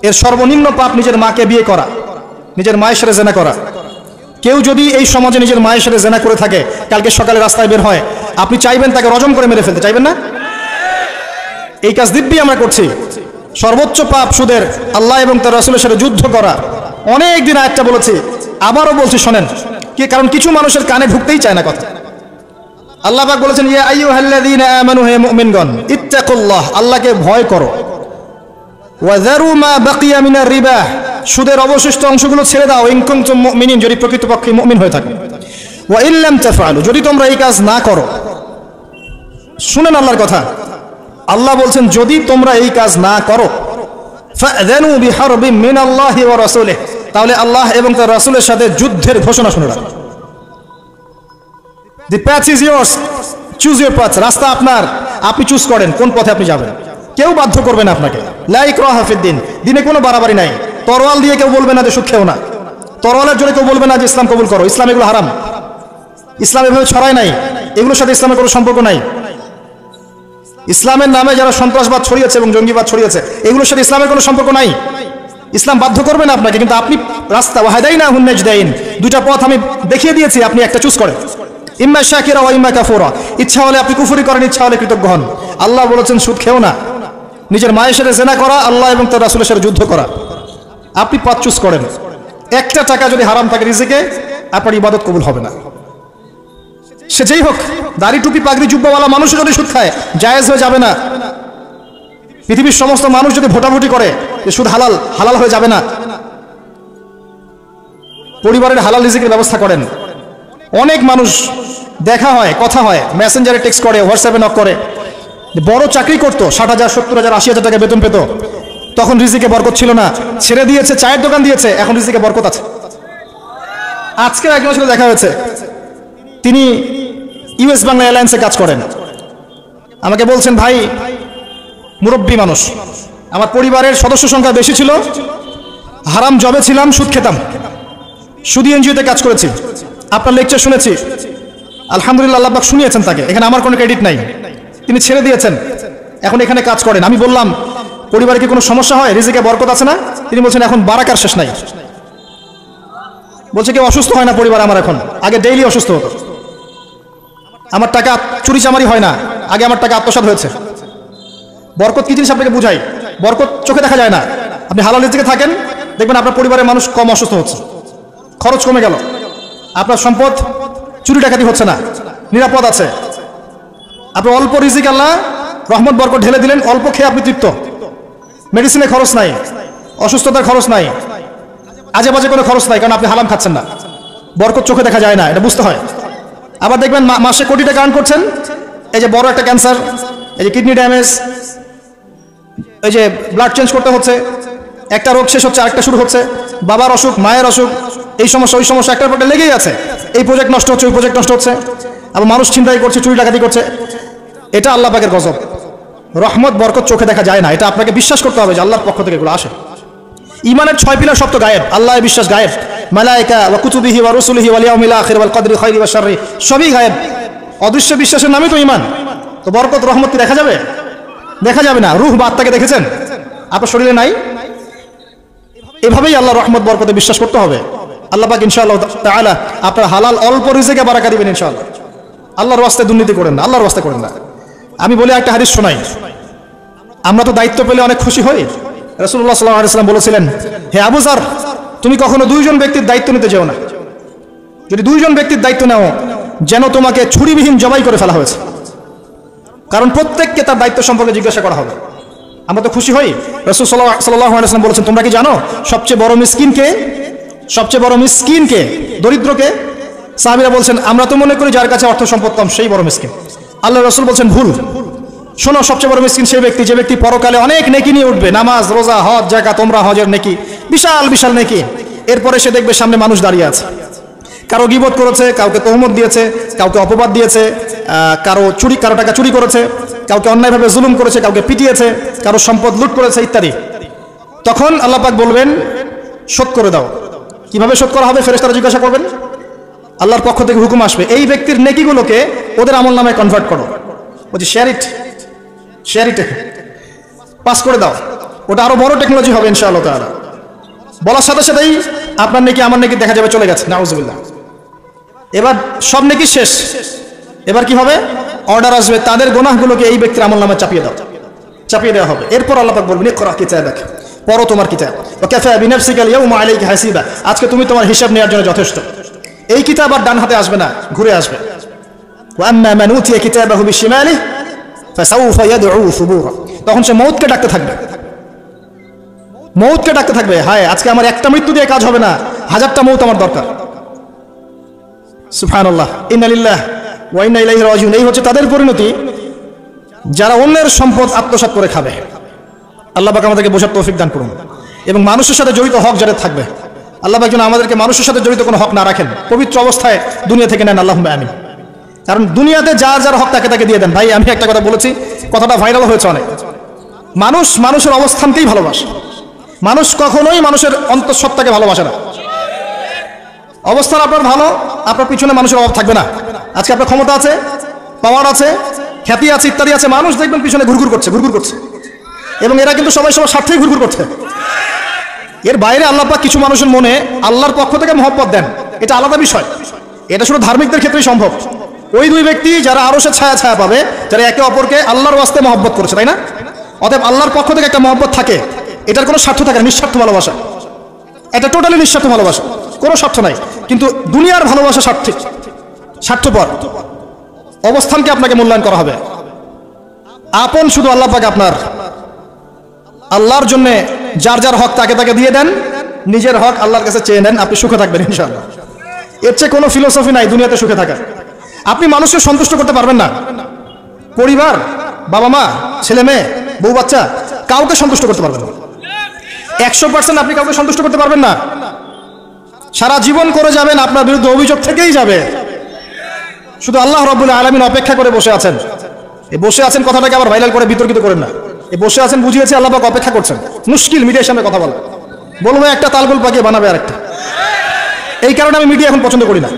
এর সর্বনিম্ন পাপ নিজের মাকে বিয়ে করা, নিজের মায়ের সাথে জেনা করা। কেউ যদি এই সমাজে নিজের মায়ের সাথে জেনা করে থাকে, কালকে সকালে রাস্তায় বের হয়, আপনি চাইবেন তাকে রজম করে মেরে ফেলতে, চাইবেন না? এই কাজ দিব্যি আমরা করছি। সর্বোচ্চ পাপ সুদের, আল্লাহ এবং তার রাসূলের সাথে যুদ্ধ করা। অনেক দিন আয়াতটা বলেছি, আবারও বলছি শোনেন, কি কারণ কিছু মানুষের কানে ঢুকতেই চায় না কথা। আল্লাহ পাক বলেছেন, ইয়া আইয়ুহাল্লাযীনা আমানু, হে মুমিনগণ, ইত্তাকুল্লাহ, আল্লাহকে ভয় করো, ওয়া যারু মা বাকিয়া মিনার রিবা, সুদের অবশিষ্ট অংশগুলো ছেড়ে দাও, ইন কুনতুম মুমিনিন, যদি প্রকৃতপক্ষে মুমিন হয়ে থাকো, ওয়া ইল্লাম তাফআলু, যদি তোমরা এই কাজ না করো। শুনেন আল্লাহর কথা, আল্লাহ বলছেন যদি তোমরা এই কাজ না করো, ফাযানু বিহারবিন মিনাল্লাহি ওয়া রাসূলিহি, তাহলে আল্লাহ এবং তার রাসূলের সাথে যুদ্ধের ঘোষণা শুনে রাখো। The path is yours, choose your path, রাস্তা আপনার, আপনি চুজ করেন কোন পথে আপনি যাবেন। কেউ বাধ্য করবে না আপনাকে। লা ইকরাহা ফিদ-দীন, দিনে কোনো বাড়াবাড়ি নাই। তরোয়াল দিয়ে কেউ বলবে না যে সুদ খেও না, তরোয়ালের জোরে কেউ বলবে না যে ইসলাম কবুল করো, ইসলাম এগুলো হারাম, ইসলাম এভাবে ছড়ায় নাই, এগুলোর সাথে ইসলামের কোনো সম্পর্ক নাই। ইসলামের নামে যারা সন্ত্রাসবাদ ছড়িয়েছে এবং জঙ্গিবাদ ছড়িয়েছে, এগুলোর সাথে ইসলামের কোনো সম্পর্ক নাই। ইসলাম বাধ্য করবে না আপনাকে, কিন্তু আপনি রাস্তা, ওয়াহাদাইনাহুন নাজদাইন, দুইটা পথ আমি দেখিয়ে দিয়েছি, আপনি একটা চুজ করেন, ইম্মা শাকিরা ওয়া ইম্মা কাফুরা। ইচ্ছা হলে আপনি কুফরি করেন, ইচ্ছা হলে কৃতজ্ঞ হন। আল্লাহ বলেছেন সুদ খেও না, নিজের মায়ের সাথে জেনা করা, আল্লাহ এবং তার রাসূলের সাথে যুদ্ধ করা। আপনি পথ চুজ করেন। একটা টাকা যদি হারাম থাকে রিজিকে, আপনার ইবাদত কবুল হবে না। সে যেই হোক, দাড়ি টুপি পাগড়ি জুব্বাওয়ালা মানুষও যদি সুদ খায়, জায়েজ হয়ে যাবে না। পৃথিবীর সমস্ত মানুষ যদি ভোটাভুটি করে যে সুদ হালাল, হালাল হয়ে যাবে না। পরিবারের হালাল রিজিকের ব্যবস্থা করেন। অনেক মানুষ দেখা হয়, কথা হয়, মেসেঞ্জারে টেক্সট করে, হোয়াটসঅ্যাপে নক করে, বড় চাকরি করতো, 60,000 70,000 80,000 টাকা বেতন পেত, তখন রিজিকে বরকত ছিল না, ছেড়ে দিয়েছে, চায়ের দোকান দিয়েছে, এখন রিজিকে বরকত আছে। আজকে একজনের সাথে দেখা হয়েছে, তিনি ইউএস বাংলা এয়ারলাইন্সে কাজ করেন। আমাকে বলছেন, ভাই মুরব্বী মানুষ, আমার পরিবারের সদস্য সংখ্যা বেশি ছিল, হারাম জবে ছিলাম, সুদ খেতাম, সুদি এনজিওতে কাজ করেছি, আপনার লেকচার শুনেছি, আলহামদুলিল্লাহ আল্লাহ পাক শুনিয়েছেন তাকে, এখানে আমার কোনো ক্রেডিট নাই, তিনি ছেড়ে দিয়েছেন, এখন এখানে কাজ করেন। আমি বললাম, পরিবারে কি কোনো সমস্যা হয়, রিজিকে বরকত আছে না? তিনি বলছেন, এখন বারাকার শেষ নাই। বলছে, কেউ অসুস্থ হয় না পরিবার আমার এখন, আগে ডেইলি অসুস্থ হতো, আমার টাকা চুরি চামারি হয় না, আগে আমার টাকা আত্মসাৎ হয়েছে। বরকত কি জিনিস আপনাকে বুঝাই, বরকত চোখে দেখা যায় না। আপনি হালাল রিজিকে থাকেন, দেখবেন আপনার পরিবারের মানুষ কম অসুস্থ হচ্ছে, খরচ কমে গেল, আপনার সম্পদ চুরি ডাকাতি হচ্ছে না, নিরাপদ আছে। আপনি অল্প রিজিক আল্লাহ রহমত বরকত ঢেলে দিলেন, অল্প খেয়ে আপনি তৃপ্ত, মেডিসিনে খরচ নাই, অসুস্থতার খরচ নাই, আজে বাজে কোনো খরচ নাই, কারণ আপনি হারাম খাচ্ছেন না। বরকত চোখে দেখা যায় না, এটা বুঝতে হয়। আবার দেখবেন মাসে কোটি টাকা আর্ন করছেন, এই যে বড় একটা ক্যান্সার, এই যে কিডনি ড্যামেজ, এই যে ব্লাড চেঞ্জ করতে হচ্ছে, একটা রোগ শেষ হচ্ছে আরেকটা শুরু হচ্ছে, বাবার অসুখ, মায়ের অসুখ, এই সমস্যা ওই সমস্যা একটার পর একটা লেগেই আছে, এই প্রজেক্ট নষ্ট হচ্ছে, ওই প্রজেক্ট নষ্ট হচ্ছে, আবার মানুষ ছিনতাই করছে, চুরি ডাকাতি করছে। এটা আল্লাহ পাকের গজব। রহমত বরকত চোখে দেখা যায় না, এটা আপনাকে বিশ্বাস করতে হবে যে আল্লাহর পক্ষ থেকে এগুলো আসে। ইমানের 6 পিলার সব তো গায়েব, আল্লাহর বিশ্বাস গায়েব, মালায়েকা ওয়া কুতুবিহি ওয়া রুসুলিহি ওয়াল ইয়াউমিল আখির ওয়াল কদরি খাইরি ওয়া শাররি, সবই গায়েব। অদৃশ্য বিশ্বাসের নামই তো ঈমান। তো বরকত রহমত কি দেখা যাবে? দেখা যাবে না। রূহ বা আত্মাকে দেখেছেন? আপনার শরীরে নাই। এভাবেই আল্লাহর রহমত বরকতে বিশ্বাস করতে হবে। আল্লাহ পাক ইনশাআল্লাহ তাআলা আপনার হালাল অল্প রিজিকে বারাকা দিবেন ইনশাআল্লাহ। আল্লাহর রাস্তায় দুর্নীতি করেন না, আল্লাহর রাস্তায় করেন না। আমি বলি একটা হাদিস শোনাই, আমরা তো দায়িত্ব পেলে অনেক খুশি হই। রাসূলুল্লাহ সাল্লাল্লাহু আলাইহি ওয়াসাল্লাম বলেছিলেন, হে আবু যার, তুমি কখনো 2 জন ব্যক্তির দায়িত্ব নিতে যেও না। যদি 2 জন ব্যক্তির দায়িত্ব নাও, যেন তোমাকে ছুরিবিহীন জবাই করে ফেলা হয়েছে, কারণ প্রত্যেককে তার দায়িত্ব সম্পর্কে জিজ্ঞাসা করা হবে। আমরা তো খুশি হই। রাসূল সাল্লাল্লাহু আলাইহি ওয়াসাল্লাম বলেছেন, তোমরা কি জানো সবচেয়ে বড় মিসকিন কে? সবচেয়ে বড় মিসকিন কে? দরিদ্রকে? সাহাবীরা বলছেন, আমরা তো মনে করি যার কাছে অর্থ সম্পদ কম সেই বড় মিসকিন। আল্লাহ রাসূল বলছেন, ভুল। শোনো, সবচেয়ে বড় মিসকিন সেই ব্যক্তি যে ব্যক্তি পরকালে অনেক নেকি নিয়ে উঠবে, নামাজ, রোজা, হজ, যাকাত, উমরা, হজের নেকি, বিশাল বিশাল নেকি। এরপরে সে দেখবে সামনে মানুষ দাঁড়িয়ে আছে, কারো গীবত করেছে, কাউকে তহমত দিয়েছে, কাউকে অপবাদ দিয়েছে, কারো টাকা চুরি করেছে, কাউকে অন্যায়ভাবে জুলুম করেছে, কাউকে পিটিয়েছে, কারো সম্পদ লুট করেছে ইত্যাদি। তখন আল্লাহ পাক বলবেন, শোধ করে দাও। কিভাবে শোধ করা হবে? ফেরেশতারা জিজ্ঞাসা করবেন, আল্লাহর পক্ষ থেকে হুকুম আসবে, এই ব্যক্তির নেকিগুলোকে ওদের আমল নামে কনভার্ট করো। বলছি শেয়ার ইট পাস করে দাও। ওটা আরো বড় টেকনোলজি হবে ইনশাআল্লাহ তাআলা। বলার সাথে সাথেই আপনার নেকি আমার নেকি দেখা যাবে চলে গেছে, নাউজুবিল্লাহ। এবার সব নেকি শেষ। এবার কি হবে? অর্ডার আসবে, তাদের গুনাহগুলোকে এই ব্যক্তির আমল নামে চাপিয়ে দেওয়া হবে। এরপর আল্লাহ পাক বলবেন, ইকরা কিতাবাক, পড়ো তোমার কিতাব, ওয়া কাফা বিনাফসিকা আল-ইয়াওমা আলাইকা হাসিবা, আজকে তুমি তোমার হিসাব নেওয়ার জন্য যথেষ্ট। এই কিতাব আর ডান হাতে আসবে না, ঘুরে আসবে। ওয়া আম্মা মান উতিয়া কিতাবাহু বিশিমালিহি ফাসাউফা ইয়াদউ সুবুরা, তখন সে মউতকে ডাকতে থাকবে, হায় আজকে আমার একটা মৃত্যু দিয়ে কাজ হবে না, 1000টা মউত আমার দরকার। সুবহানাল্লাহ, ইন্না লিল্লাহি ওয়া ইন্না ইলাইহি রাজিউন। এই হচ্ছে তাদের পরিণতি যারা অন্যের সম্পদ আত্মসাৎ করে খাবে। আল্লাহ পাক আমাদেরকে বোঝার তৌফিক দান করুন। এবং মানুষের সাথে জড়িত হক যাদের থাকবে, আল্লাহ পাক যেন আমাদেরকে মানুষের সাথে জড়িত কোনো হক না রাখেন, পবিত্র অবস্থায় দুনিয়া থেকে নেন, আল্লাহুম্মা আমিন। কারণ দুনিয়াতে যার হক তাকে দিয়ে দেন। ভাই আমি একটা কথা বলেছি, কথাটা ভাইরাল হয়েছে অনেক। মানুষের অবস্থানকেই ভালোবাসে, মানুষ কখনোই মানুষের অন্তঃসত্ত্বাকে ভালোবাসে না। অবস্থান আপনার ভালো, আপনার পিছনে মানুষের অভাব থাকবে না। আজকে আপনার ক্ষমতা আছে, পাওয়ার আছে, খ্যাতি আছে, ইত্যাদি আছে, মানুষ দেখবেন পিছনে ঘুরঘুর করছে, এবং এরা কিন্তু সবাই সবার স্বার্থেই ঘুরঘুর করছে। এর বাইরে আল্লাহ পাক কিছু মানুষের মনে আল্লাহর পক্ষ থেকে মহব্বত দেন, এটা আলাদা বিষয়। এটা শুধু ধার্মিকদের ক্ষেত্রেই সম্ভব। ওই 2 ব্যক্তি যারা আরশের ছায়া পাবে, যারা একে অপরকে আল্লাহর ওয়াস্তে মহব্বত করেছে, তাই না? অতএব আল্লাহর পক্ষ থেকে একটা মহব্বত থাকে, এটার কোনো স্বার্থ থাকে না, নিঃস্বার্থ ভালোবাসা। এটা টোটালি নিঃস্বার্থ ভালোবাসা, কোনো স্বার্থ নাই। কিন্তু দুনিয়ার ভালোবাসা স্বার্থপর। অবস্থানকে আপনাকে মূল্যায়ন করা হবে। আপন শুধু আল্লাহ পাক আপনার। আল্লাহর জন্য যার হক তাকে দিয়ে দেন, নিজের হক আল্লাহর কাছে চেয়ে নেন, আপনি সুখে থাকবেন ইনশাআল্লাহ। এর চেয়ে কোনো ফিলোসফি নাই দুনিয়াতে সুখে থাকার। আপনি মানুষকে সন্তুষ্ট করতে পারবেন না, পরিবার, বাবা মা, ছেলে মেয়ে, বউ বাচ্চা, কাউকে সন্তুষ্ট করতে পারবেন না। 100% আপনি কাউকে সন্তুষ্ট করতে পারবেন না। সারা জীবন করে যাবেন, আপনার বিরুদ্ধে অভিযোগ থেকেই যাবে। শুধু আল্লাহ রাব্বুল আলামিন অপেক্ষা করে বসে আছেন। এই বসে আছেন কথাটাকে আবার ভাইরাল করে বিতর্কিত করেন না। এই বসে আছেন বুঝিয়েছে আল্লাহ পাক অপেক্ষা করছেন। মুশকিল মিডিয়ার সামনে কথা বলা, বলবো একটা তালগোল পাকিয়ে বানাবে আরেকটা। এই কারণে আমি মিডিয়া এখন পছন্দ করি না।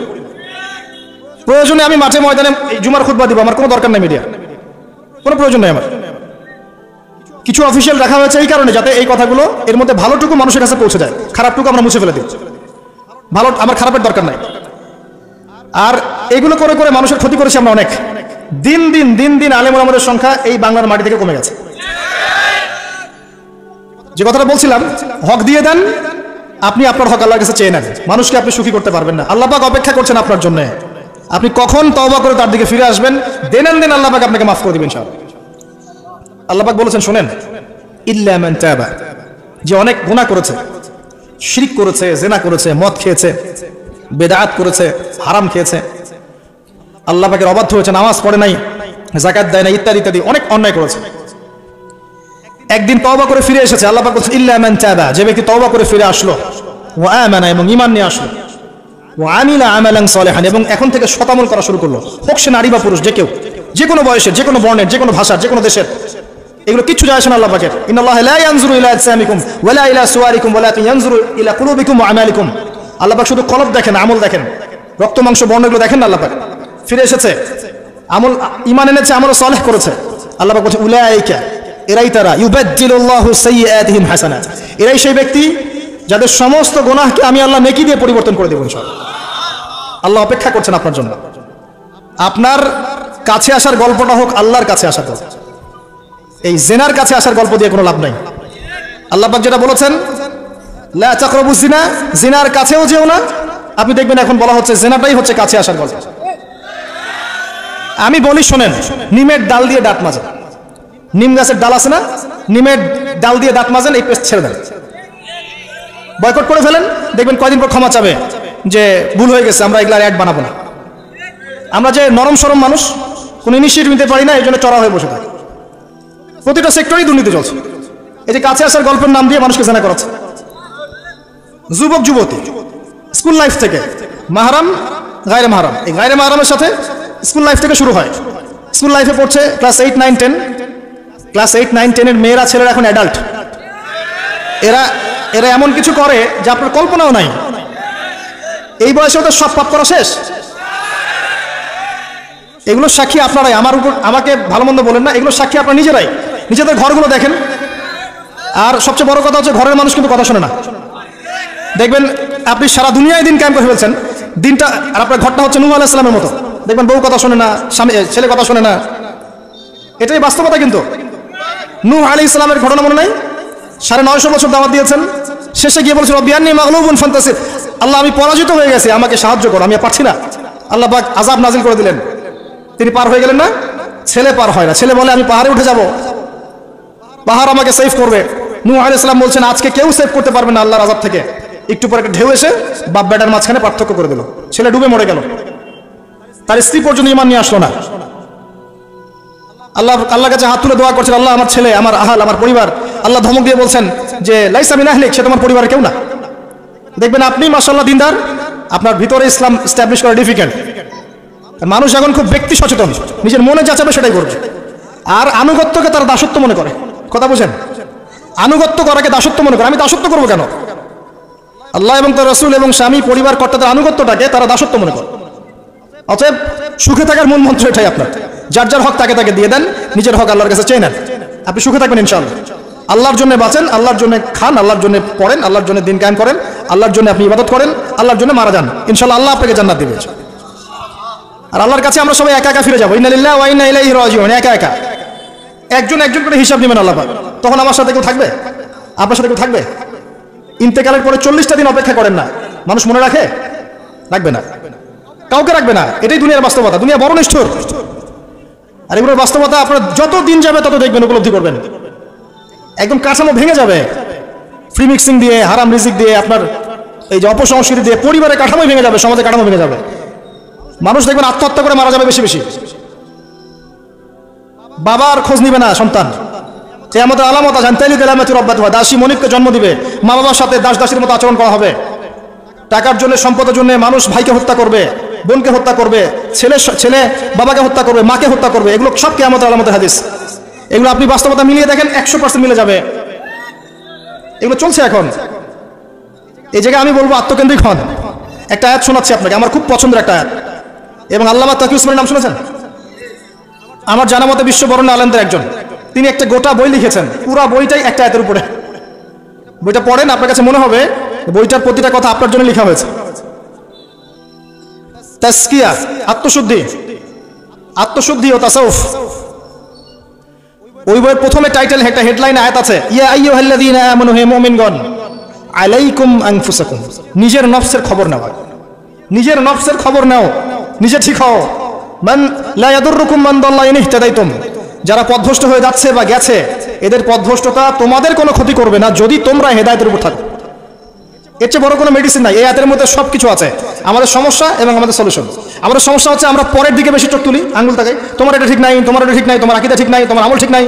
প্রয়োজনে আমি মাঠে ময়দানে জুমার খুতবা দিব, আমার কোনো দরকার নেই মিডিয়া, কোনো প্রয়োজন নেই আমার। কিছু অফিসিয়াল রাখা হয়েছে এই কারণে যাতে এই কথাগুলো এর মধ্যে ভালোটুকু মানুষের কাছে পৌঁছে যায়, খারাপটুকু আমরা মুছে ফেলে দিই। ভালো আমার খারাপের দরকার নাই। আর এগুলো করে করে মানুষের ক্ষতি করেছি আমরা অনেক। দিন দিন দিন দিন আলেম ওলামাদের সংখ্যা এই বাংলার মাটি থেকে কমে গেছে। যে কথাটা বলছিলাম, হক দিয়ে দেন, আপনি আপনার হক আল্লাহর কাছে চেয়ে নেন, মানুষকে আপনি সুখী করতে পারবেন না। আল্লাহ পাক অপেক্ষা করছেন আপনার জন্য। আপনি কখন তওবা করে তার দিকে ফিরে আসবেন, দেন আল্লাহ পাক আপনাকে মাফ করে দিবেন ইনশাআল্লাহ। আল্লাহ পাক বলেছেন শুনেন, ইল্লা মান তাবা, যে অনেক গুনাহ করেছে, শিরক করেছে, জিনা করেছে, মদ খেয়েছে, বেদাত করেছে, হারাম খেয়েছে, আল্লাহ পাকের অবাধ্য হয়েছে, নামাজ পড়ে নাই, যাকাত দেয় না, ইত্যাদি ইত্যাদি অনেক অন্যায় করেছে। একদিন তওবা করে ফিরে এসেছে, আল্লাহ পাক বলেছেন ইল্লা মান তাবা, যে ব্যক্তি তওবা করে ফিরে আসলো, ওয়া আমানা, এবং ঈমান নিয়ে আসলো, ওয়া আমিলা আমালান সালিহান, এবং এখন থেকে সৎ আমল করা শুরু করলো, হোক সে নারী বা পুরুষ, যে কেউ, যে কোনো বয়সের, যে কোনো বর্ণের, যে কোনো ভাষার, যে কোনো দেশের, এগুলো কিচ্ছু যায় আসে না আল্লাহ পাকের। ইন্নাল্লাহা লা ইয়ানজুরু ইলা আজসামিকুম ওয়া লা ইলা সুওয়ারিকুম ওয়ালাকিন ইয়ানজুরু ইলা কুলুবিকুম ওয়া আমালিকুম। আল্লাহ পাক শুধু কলব দেখেন, আমল দেখেন, রক্ত মাংস বর্ণগুলো দেখেন না। আল্লাহ পাক ফিরে এসেছে, আমল ঈমান এনেছে, আমল সালেহ করেছে। আল্লাহ পাক বলেন উলাইকা, এরাই তারা, ইউবাদদিলুল্লাহু সাইয়্যাতিহিম হাসানাত, এরাই সেই ব্যক্তি যাদের সমস্ত গুনাহকে আমি আল্লাহ নেকি দিয়ে পরিবর্তন করে দেব ইনশাআল্লাহ। আল্লাহ অপেক্ষা করছেন আপনার জন্য। আপনার কাছে আসার গল্পটা হোক আল্লাহর কাছে আসার গল্প, এই জিনার কাছে আসার গল্প দিয়ে কোনো লাভ নাই। আল্লাহ পাক যেটা বলেছেন লা তাকরাবুজ জিনা, জিনার কাছেও যেও না। আপনি দেখবেন এখন বলা হচ্ছে জিনাটাই হচ্ছে কাছে আসার গল্প। আমি বলি শোনেন, নিমের ডাল দিয়ে দাঁত মাজেন, নিম গাছের ডাল আছে না, নিমের ডাল দিয়ে দাঁত মাজেন, এই পেস্ট ছেড়ে দেন, বয়কট করে ফেলেন, দেখবেন কয়দিন পর ক্ষমা চাবে যে ভুল হয়ে গেছে, আমরা এগুলার অ্যাড বানাবো না। আমরা যে নরম সরম মানুষ, কোনো ইনিশিয়েটিভ নিতে পারি না, এই জন্য চড়া হয়ে বসে থাকি। প্রতিটা সেক্টরেই দুর্নীতি চলছে। এই যে কাছে আসার গল্পের নাম দিয়ে মানুষকে জানা করাচ্ছে। যুবক যুবতী স্কুল লাইফ থেকে মাহরাম, গায়রে মাহরাম, এই গায়রে মাহরামের সাথে স্কুল লাইফ থেকে শুরু হয়। স্কুল লাইফে পড়ছে ক্লাস 8, 9, 10, ক্লাস 8, 9, 10 এর মেয়েরা ছেলেরা এখন অ্যাডাল্ট। এরা এরা এমন কিছু করে যে আপনার কল্পনাও নাই। এই বয়সে ওদের সব পাপ করা শেষ। এগুলো সাক্ষী আপনারাই, আমার উপর আমাকে ভালো মন্দ বলেন না, এগুলো সাক্ষী আপনারা নিজেরাই। নিজেদের ঘরগুলো দেখেন। আর সবচেয়ে বড় কথা হচ্ছে ঘরের মানুষ কিন্তু কথা শোনে না। দেখবেন আপনি সারা দুনিয়ায় দিন কায়েম করে ফেলছেন, দিনটা, আর আপনার ঘরটা হচ্ছে নূহ আলাইহিস সালামের মতো। দেখবেন বউ কথা শোনে না, ছেলে কথা শোনে না, এটাই বাস্তবতা। কিন্তু নূহ আলাইহিস সালামের ঘটনা মনে নাই? 950 বছর দাওয়াত দিয়েছেন, শেষে গিয়ে বলেছেন রব্বি আন্নী মাগলুবুন ফান্তাসির, আল্লাহ আমি পরাজিত হয়ে গেছি, আমাকে সাহায্য করো, আমি পারছি না। আল্লাহ পাক আযাব নাজিল করে দিলেন, তিনি পার হয়ে গেলেন না। ছেলে পার হয় না, ছেলে বলে আমি পাহাড়ে উঠে যাব, পাহাড় আমাকে সেভ করবে। নূহ আলাইহিস সালাম বলছেন আজকে কেউ সেভ করতে পারবে না আল্লাহর আযাব থেকে। একটু পরে একটা ঢেউ এসে বাপ বেটার মাঝখানে পার্থক্য করে দিল, ছেলে ডুবে মরে গেল, তার স্ত্রী পর্যন্ত ঈমান নিয়ে আসলো না। আল্লাহর কাছে হাত তুলে দোয়া করছেন, আল্লাহ আমার ছেলে, আমার আহাল, আমার পরিবার। আল্লাহ ধমক দিয়ে বলছেন যে লাইসা মিন আহলিক, সে তোমার পরিবারের কেউ না। দেখবেন আপনি মাশাআল্লাহ দিনদার, আপনার ভিতরে ইসলাম এস্টাবলিশ করা ডিফিকাল্ট। মানুষ এখন খুব ব্যক্তি সচেতন, নিজের মনে যা চাবে সেটাই করবে। আর আনুগত্যকে তারা দাসত্ব মনে করে। কথা বুঝেন? আনুগত্য করাকে দাসত্ব মনে করে। আমি দাসত্ব করবো কেন? আল্লাহ এবং তার রাসূল এবং স্বামী পরিবার কর্তাদের আনুগত্যটাকে তারা দাসত্ব মনে করে। অতএব সুখে থাকার মূল মন্ত্র এটাই আপনার, যার যার হক তাকে তাকে দিয়ে দেন, নিজের হক আল্লাহর কাছে চেয়ে নেন, আপনি সুখে থাকবেন ইনশাআল্লাহ। আল্লাহর জন্য বাঁচেন, আল্লাহর জন্য খান, আল্লাহর জন্য পড়েন, আল্লাহর জন্য দিন কায়েম করেন, আল্লাহর জন্য আপনি ইবাদত করেন, আল্লাহর জন্য মারা যান, ইনশাআল্লাহ আল্লাহ আপনাকে জান্নাত দিবেন। আর আল্লাহর কাছে আমরা সবাই একা একা ফিরে যাবো, ইন্না লিল্লাহি ওয়া ইন্না ইলাইহি রাজিউন। একা একা একজন একজন করে হিসাব নেবেন আল্লাহ পাক। তখন আমার সাথে কেউ থাকবে? আপনার সাথে কেউ থাকবে? ইন্তেকালের পরে 40টা দিন অপেক্ষা করেন না, মানুষ মনে রাখে? রাখবে না, কাউকে রাখবে না। এটাই দুনিয়ার বাস্তবতা। দুনিয়া বড় নিষ্ঠুর। আর এগুলোর বাস্তবতা আপনার যত দিন যাবে তত দেখবেন, উপলব্ধি করবেন। একদম কাঠামো ভেঙে যাবে, ফ্রি মিক্সিং দিয়ে, হারাম রিজিক দিয়ে, আপনার এই যে অপসংস্কৃতি দিয়ে পরিবারের কাঠামোই ভেঙে যাবে, সমাজের কাঠামো ভেঙে যাবে। মানুষ দেখবেন আত্মহত্যা করে মারা যাবে বেশি বেশি। বাবার খোঁজ নিবে না সন্তান। কিয়ামতের আলামত আছে, তাইলি তেলামাতি রব্বাতুহা, দাসী মনিবকে জন্ম দিবে, মা বাবার সাথে দাস দাসীর মতো আচরণ করা হবে। টাকার জন্য, সম্পদের জন্য মানুষ ভাইকে হত্যা করবে, বোনকে হত্যা করবে, ছেলে বাবাকে হত্যা করবে, মাকে হত্যা করবে, এগুলো সব কিয়ামতের আলামতের হাদিস। এগুলো আপনি বাস্তবতা মিলিয়ে দেখেন 100% মিলে যাবে। এগুলো চলছে এখন। এই জায়গায় আমি বলবো আত্মকেন্দ্রিক হন। একটা আয়াত শোনাচ্ছি আপনাকে, আমার খুব পছন্দের একটা আয়াত, এবং আল্লামা তাকি উসমানীর নাম শুনেছেন? আমার জানা মতে বিশ্ববরণ্য আলেমদের একজন। তিনি একটা গোটা বই লিখেছেন, পুরা বইটাই একটা আয়াতের উপরে। বইটা পড়েন, আপনার কাছে মনে হবে বইটার প্রতিটা কথা আপনার জন্য লেখা হয়েছে। তাসকিয়া, আত্মশুদ্ধি ও তাসাউফ। ওই বইয়ের প্রথমে টাইটেল, একটা হেডলাইন আয়াত আছে, ইয়া আইয়ুহাল্লাযীনা আমানু, হে মুমিনগণ, আলাইকুম আনফুসাকুম, নিজের নফসের খবর নাও, নিজের নফসের খবর নাও, নিজে ঠিক হও। মান লা ইয়াদুররুকুম মান দাল্লা ইন ইহতাদাইতুম, যারা পথভ্রষ্ট হয়ে যাচ্ছে বা গেছে, এদের পথভ্রষ্টতা তোমাদের কোনো ক্ষতি করবে না যদি তোমরা হেদায়েতের উপর থাকো। এর চেয়ে বড় কোনো মেডিসিন নাই। এই আয়াতের মধ্যে সব কিছু আছে, আমাদের সমস্যা এবং আমাদের সলিউশন। আমাদের সমস্যা হচ্ছে আমরা পরের দিকে বেশি চোখ তুলি, আঙ্গুল তাকাই, তোমার এটা ঠিক নাই, তোমার এটা ঠিক নাই, তোমার আকীদা ঠিক নাই, তোমার আমল ঠিক নাই,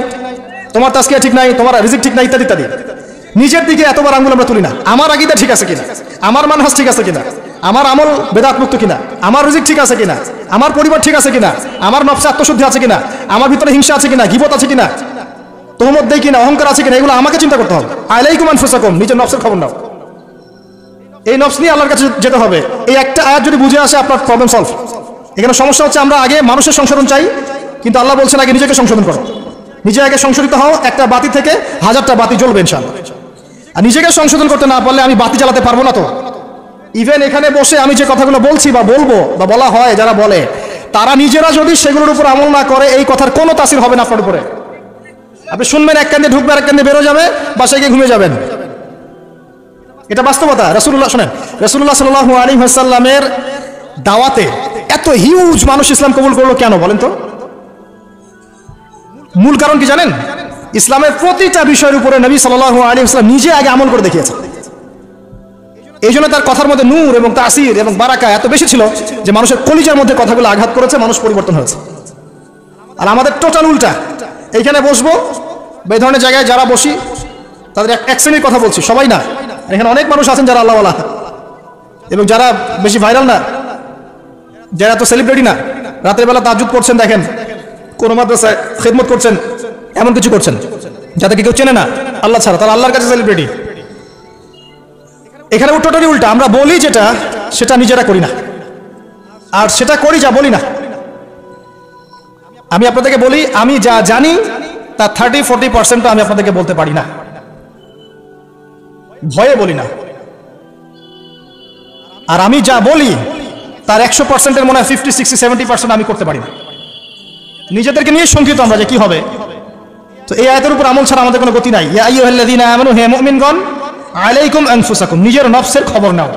তোমার তাসকিয়া ঠিক নাই, তোমার রিজিক ঠিক নাই, ইত্যাদি ইত্যাদি। নিজের দিকে এতবার আঙ্গুল আমরা তুলি না। আমার আকীদা ঠিক আছে কিনা, আমার মানহাজ ঠিক আছে কিনা, আমার আমল বেদাত মুক্ত কিনা, আমার রিজিক ঠিক আছে কিনা, আমার পরিবার ঠিক আছে কিনা, আমার নফসে আত্মশুদ্ধি আছে কিনা, আমার ভিতরে হিংসা আছে কিনা, গীবত আছে কিনা, তোহমত দেই কিনা, অহংকার আছে কিনা, এগুলো আমাকে চিন্তা করতে হবে। আলাইকুম আনফুসাকুম, নিজের নফসের খবর নাও। এই নফস নিয়ে আল্লাহর কাছে যেতে হবে। এই একটা আয়াত যদি বুঝে আসে, আপনার প্রবলেম সলভ। এখানে সমস্যা হচ্ছে আমরা আগে মানুষের সংশোধন চাই, কিন্তু আল্লাহ বলছেন আগে নিজেকে সংশোধন করো। নিজে আগে সংশোধিত হও, একটা বাতি থেকে 1000টা বাতি জ্বলবে ইনশাআল্লাহ। আর নিজেকে সংশোধন করতে না পারলে আমি বাতি জ্বালাতে পারবো না। তো ইভেন এখানে বসে আমি যে কথাগুলো বলছি বা বলবো বা বলা হয়, যারা বলে, তারা নিজেরা যদি সেগুলোর উপর আমল না করে, এই কথার কোনো তাসির হবে না আপনার উপরে। আপনি শুনবেন, এক কান্দে ঢুকবে, এক কান্দে বেরো যাবে, বাসায় গিয়ে ঘুমিয়ে যাবেন। এটা বাস্তবতা। রাসূলুল্লাহ, শুনেন, রাসূলুল্লাহ সাল্লাল্লাহু আলাইহি ওয়াসাল্লামের দাওয়াতে এত হিউজ মানুষ ইসলাম কবুল করলো কেন বলেন তো? মূল কারণ কি জানেন? ইসলামের প্রতিটা বিষয়ের উপরে নবী সাল্লাল্লাহু আলাইহি ওয়াসাল্লাম নিজে আগে আমল করে দেখিয়েছেন। এই জন্য তার কথার মধ্যে নূর এবং তাসির এবং বারাকা এত বেশি ছিল যে মানুষের কলিজার মধ্যে কথাগুলো আঘাত করেছে, মানুষ পরিবর্তন হয়েছে। আর আমাদের টোটাল উল্টা। এইখানে বসবো, এই ধরনের জায়গায় যারা বসি তাদের এক শ্রেণীর কথা বলছি, সবাই না। এখানে অনেক মানুষ আছেন যারা আল্লাহওয়ালা এবং যারা বেশি ভাইরাল না, যারা তো সেলিব্রিটি না, রাতের বেলা তাহাজ্জুদ করছেন, দেখেন কোন মাদ্রাসায় খিদমত করছেন, এমন কিছু করছেন যাদেরকে কেউ চেনে না আল্লাহ ছাড়া, তারা আল্লাহর কাছে সেলিব্রিটি। এখানে টোটালি উল্টা। আমরা বলি যেটা, সেটা নিজেরা করি না, আর সেটা করি যা বলি না। আমি আপনাদেরকে বলি, আমি যা জানি তার 30-40% আমি আপনাদেরকে বলতে পারি না, ভয়ে বলি না। আর আমি যা বলি তার 100%-এর মনে হয় 50-60-70% আমি করতে পারি না। নিজেদেরকে নিয়ে শঙ্কিত আমরা যে কি হবে। তো এই আয়াতের উপর আমল ছাড়া আমাদের কোনো গতি নাই। ইয়া আইয়ুহাল্লাযীনা আমানু, হে মুমিনগণ, আলাইকুম আনফুসাকুম, নিজের নফসের খবর নাও।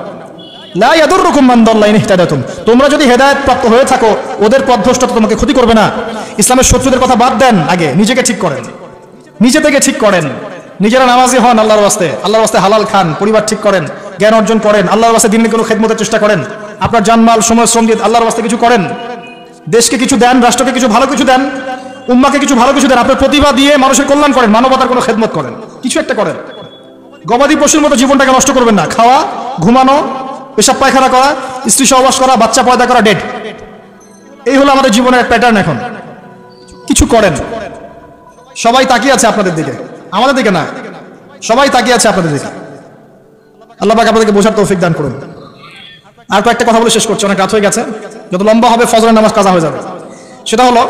লা ইয়াদুররুকুম মান দাল্লা ইন ইহতাদাতুম, তোমরা যদি হেদায়েত প্রাপ্ত হয়ে থাকো, ওদের পথভ্রষ্টতা তোমাকে ক্ষতি করবে না। ইসলামের শত্রুদের কথা বাদ দেন, আগে নিজেকে ঠিক করেন, নিজে থেকে ঠিক করেন। নিজেরা নামাজি হন আল্লাহর ওয়াস্তে, আল্লাহর ওয়াস্তে হালাল খান, পরিবার ঠিক করেন, জ্ঞান অর্জন করেন, আল্লাহর ওয়াস্তে দিনের কোনো খেদমতের চেষ্টা করেন, আপনার জানমাল সময় শ্রম দিয়ে আল্লাহর ওয়াস্তে কিছু করেন, দেশকে কিছু দেন, রাষ্ট্রকে কিছু ভালো কিছু দেন, উম্মাকে কিছু ভালো কিছু দেন, আপনার প্রতিভা দিয়ে মানুষের কল্যাণ করেন, মানবতার কোনো খেদমত করেন, কিছু একটা করেন। গবাদি পশুর মতো জীবনটাকে নষ্ট করবেন না। খাওয়া, ঘুমানো, পেশাব পায়খানা করা, স্ত্রী সহবাস করা, বাচ্চা পয়দা করা, ডেড, এই হলো আমাদের জীবনের প্যাটার্ন। এখন কিছু করেন। সবাই তাকিয়ে আছে আপনাদের দিকে, আমাদের দিকে না, সবাই তাকিয়ে আছে আপনাদের দিকে। আল্লাহ পাক আপনাদেরকে বোঝার তৌফিক দান করুন। আর তো একটা কথা বলে শেষ করছি, অনেক রাত হয়ে গেছে, যত লম্বা হবে ফজরের নামাজ কাজা হয়ে যাবে। সেটা হলো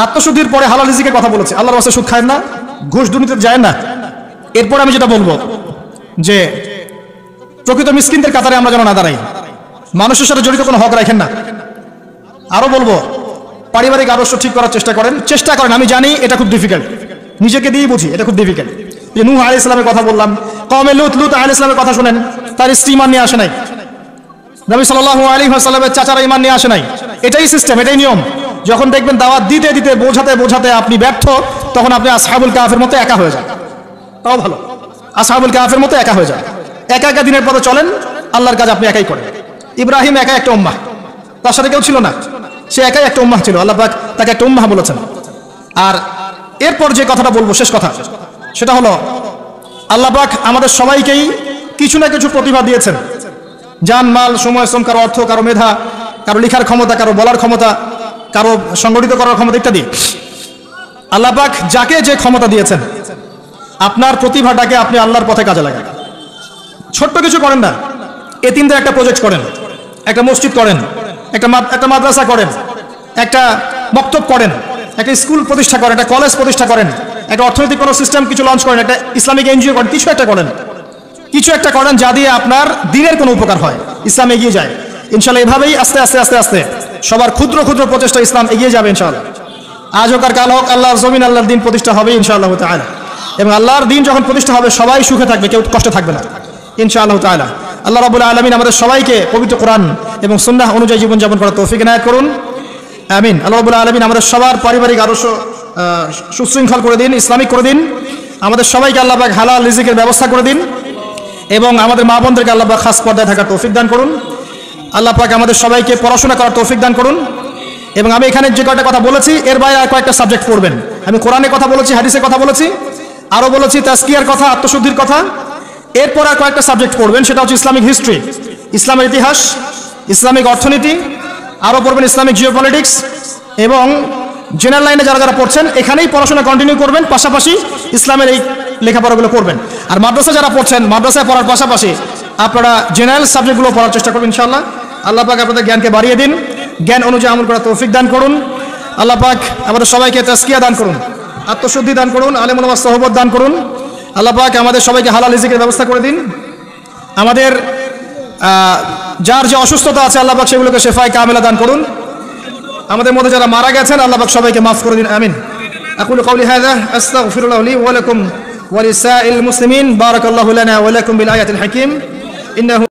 আত্মশুদ্ধির পরে হালাল রিজিকের কথা বলেছে। আল্লাহর রাস্তায় সুদ খায় না, ঘুষ দুর্নীতিতে যায় না। এরপর আমি যেটা বলবো যে প্রকৃত মিসকিনদের কাতারে আমরা যেন না দাঁড়াই, মানুষের সাথে জড়িত কোনো হক রাখেন না। আরো বলবো, পারিবারিক আদর্শ ঠিক করার চেষ্টা করেন। আমি জানি এটা খুব ডিফিকাল্ট, নিজেকে দিয়ে বুঝি এটা খুব ডিফিকাল্ট। যে নূহ আলাইহিস সালামের কথা বললাম, কওমে লুত আলাইহিস সালামের কথা শুনেন, তার স্ত্রী ঈমান নিয়ে আসে নাই, নবী সাল্লাল্লাহু আলাইহি ওয়াসাল্লামের চাচারা ঈমান নিয়ে আসে নাই। এটাই সিস্টেম, এটাই নিয়ম। যখন দেখবেন দাওয়াত দিতে দিতে বোঝাতে বোঝাতে আপনি ব্যর্থ, তখন আপনি আসহাবুল কাহফের মতো একা হয়ে যান। তাও ভালো, আসহাবুল কাহফের মতো একা হয়ে যান। একা একা দিনের পথে চলেন, আল্লাহর কাজ আপনি একাই করেন। ইব্রাহিম একা একটা উম্মাহ, তার সাথে কেউ ছিল না, সে একাই একটা উম্মাহ ছিল। আল্লাহ পাক তাকে একটা উম্মাহ বলেছেন। আর এরপর যে কথাটা বলবো, শেষ কথা, সেটা হলো আল্লাহ পাক আমাদের সবাইকেই কিছু না কিছু প্রতিভা দিয়েছেন। জান, মাল, সময়, শ্রম, কারো অর্থ, কারো মেধা, কারো লেখার ক্ষমতা, কারো বলার ক্ষমতা, কারো সংগঠিত করার ক্ষমতা ইত্যাদি। আল্লাহ পাক যাকে যে ক্ষমতা দিয়েছেন, আপনার প্রতিভাটাকে আপনি আল্লাহর পথে কাজে লাগান। ছোট্ট কিছু করেন না, এতিমদের একটা প্রজেক্ট করেন, একটা মসজিদ করেন, একটা মাদ্রাসা করেন, একটা মক্তব করেন, একটা স্কুল প্রতিষ্ঠা করেন, একটা কলেজ প্রতিষ্ঠা করেন, একটা অর্থনৈতিক কোনো সিস্টেম কিছু লঞ্চ করেন, একটা ইসলামিক এনজিও করেন, কিছু একটা করেন যা দিয়ে আপনার দিনের কোনো উপকার হয়, ইসলাম এগিয়ে যায়। ইনশাআল্লাহ এভাবেই আস্তে আস্তে আস্তে আস্তে সবার ক্ষুদ্র ক্ষুদ্র প্রচেষ্টা ইসলাম এগিয়ে যাবে ইনশাআল্লাহ। আজ হোক আর কাল হোক, আল্লাহর জমিন, আল্লাহর দিন প্রতিষ্ঠা হবে ইনশাআল্লাহ তাআলা। এবং আল্লাহর দিন যখন প্রতিষ্ঠা হবে সবাই সুখে থাকবে, কেউ কষ্টে থাকবে না ইনশাআল্লাহ তাআলা। আল্লাহ রাব্বুল আলামিন আমাদের সবাইকে পবিত্র কোরআন এবং সুন্নাহ অনুযায়ী জীবনযাপন করার তৌফিক এনায়েত করুন, আমিন। আল্লাহ রাব্বুল আলামিন আমাদের সবার পারিবারিক আদর্শ সুশৃঙ্খল করে দিন, ইসলামিক করে দিন। আমাদের সবাইকে আল্লাহ পাক হালাল রিজিকের ব্যবস্থা করে দিন এবং আমাদের মা বোনদেরকে আল্লাহ পাক খাস পর্দায় থাকার তৌফিক দান করুন। আল্লাহ পাক আমাদের সবাইকে পড়াশোনা করার তৌফিক দান করুন। এবং আমি এখানে যে কয়েকটা কথা বলেছি এর বাইরে আর কয়েকটা সাবজেক্ট পড়বেন। আমি কোরআনের কথা বলেছি, হাদিসের কথা বলেছি, আরও বলেছি তাজকিয়ার কথা, আত্মশুদ্ধির কথা। এরপর আর কয়েকটা সাবজেক্ট পড়বেন, সেটা হচ্ছে ইসলামিক হিস্ট্রি, ইসলামের ইতিহাস, ইসলামিক অর্থনীতি, আরও পড়বেন ইসলামিক জিওপলিটিক্স। এবং জেনারেল লাইনে যারা যারা পড়ছেন এখানেই পড়াশোনা কন্টিনিউ করবেন, পাশাপাশি ইসলামের এই লেখাপড়াগুলো করবেন। আর মাদ্রাসা যারা পড়ছেন, মাদ্রাসায় পড়ার পাশাপাশি আপনারা জেনারেল সাবজেক্টগুলো পড়ার চেষ্টা করবেন ইনশাআল্লাহ। আল্লাহ পাক আপনাদের জ্ঞানকে বাড়িয়ে দিন, জ্ঞান অনুযায়ী আমল করার তৌফিক দান করুন। আল্লাহ পাক আমাদের সবাইকে তাজকিয়া দান করুন, আত্মশুদ্ধি দান করুন, আলেম ওলামার সোহবত দান করুন। আল্লাহ পাক আমাদের সবাইকে হালাল রিজিকের ব্যবস্থা করে দিন। আমাদের যার যে অসুস্থতা আছে আল্লাহ পাক সেগুলোকে শেফায়ে কামেলা দান করুন। আমাদের মধ্যে যারা মারা গেছেন আল্লাহ পাক সবাইকে মাফ করে দিন, আমিন। আকুলু কওলি হাযা আস্তাগফিরুল্লাহ লি ওয়া লাকুম ওয়া লিসাইল মুসলিমিন। বারাকাল্লাহু লানা ওয়া লাকুম বিল আয়াতিল হাকীম। ইন্নাহু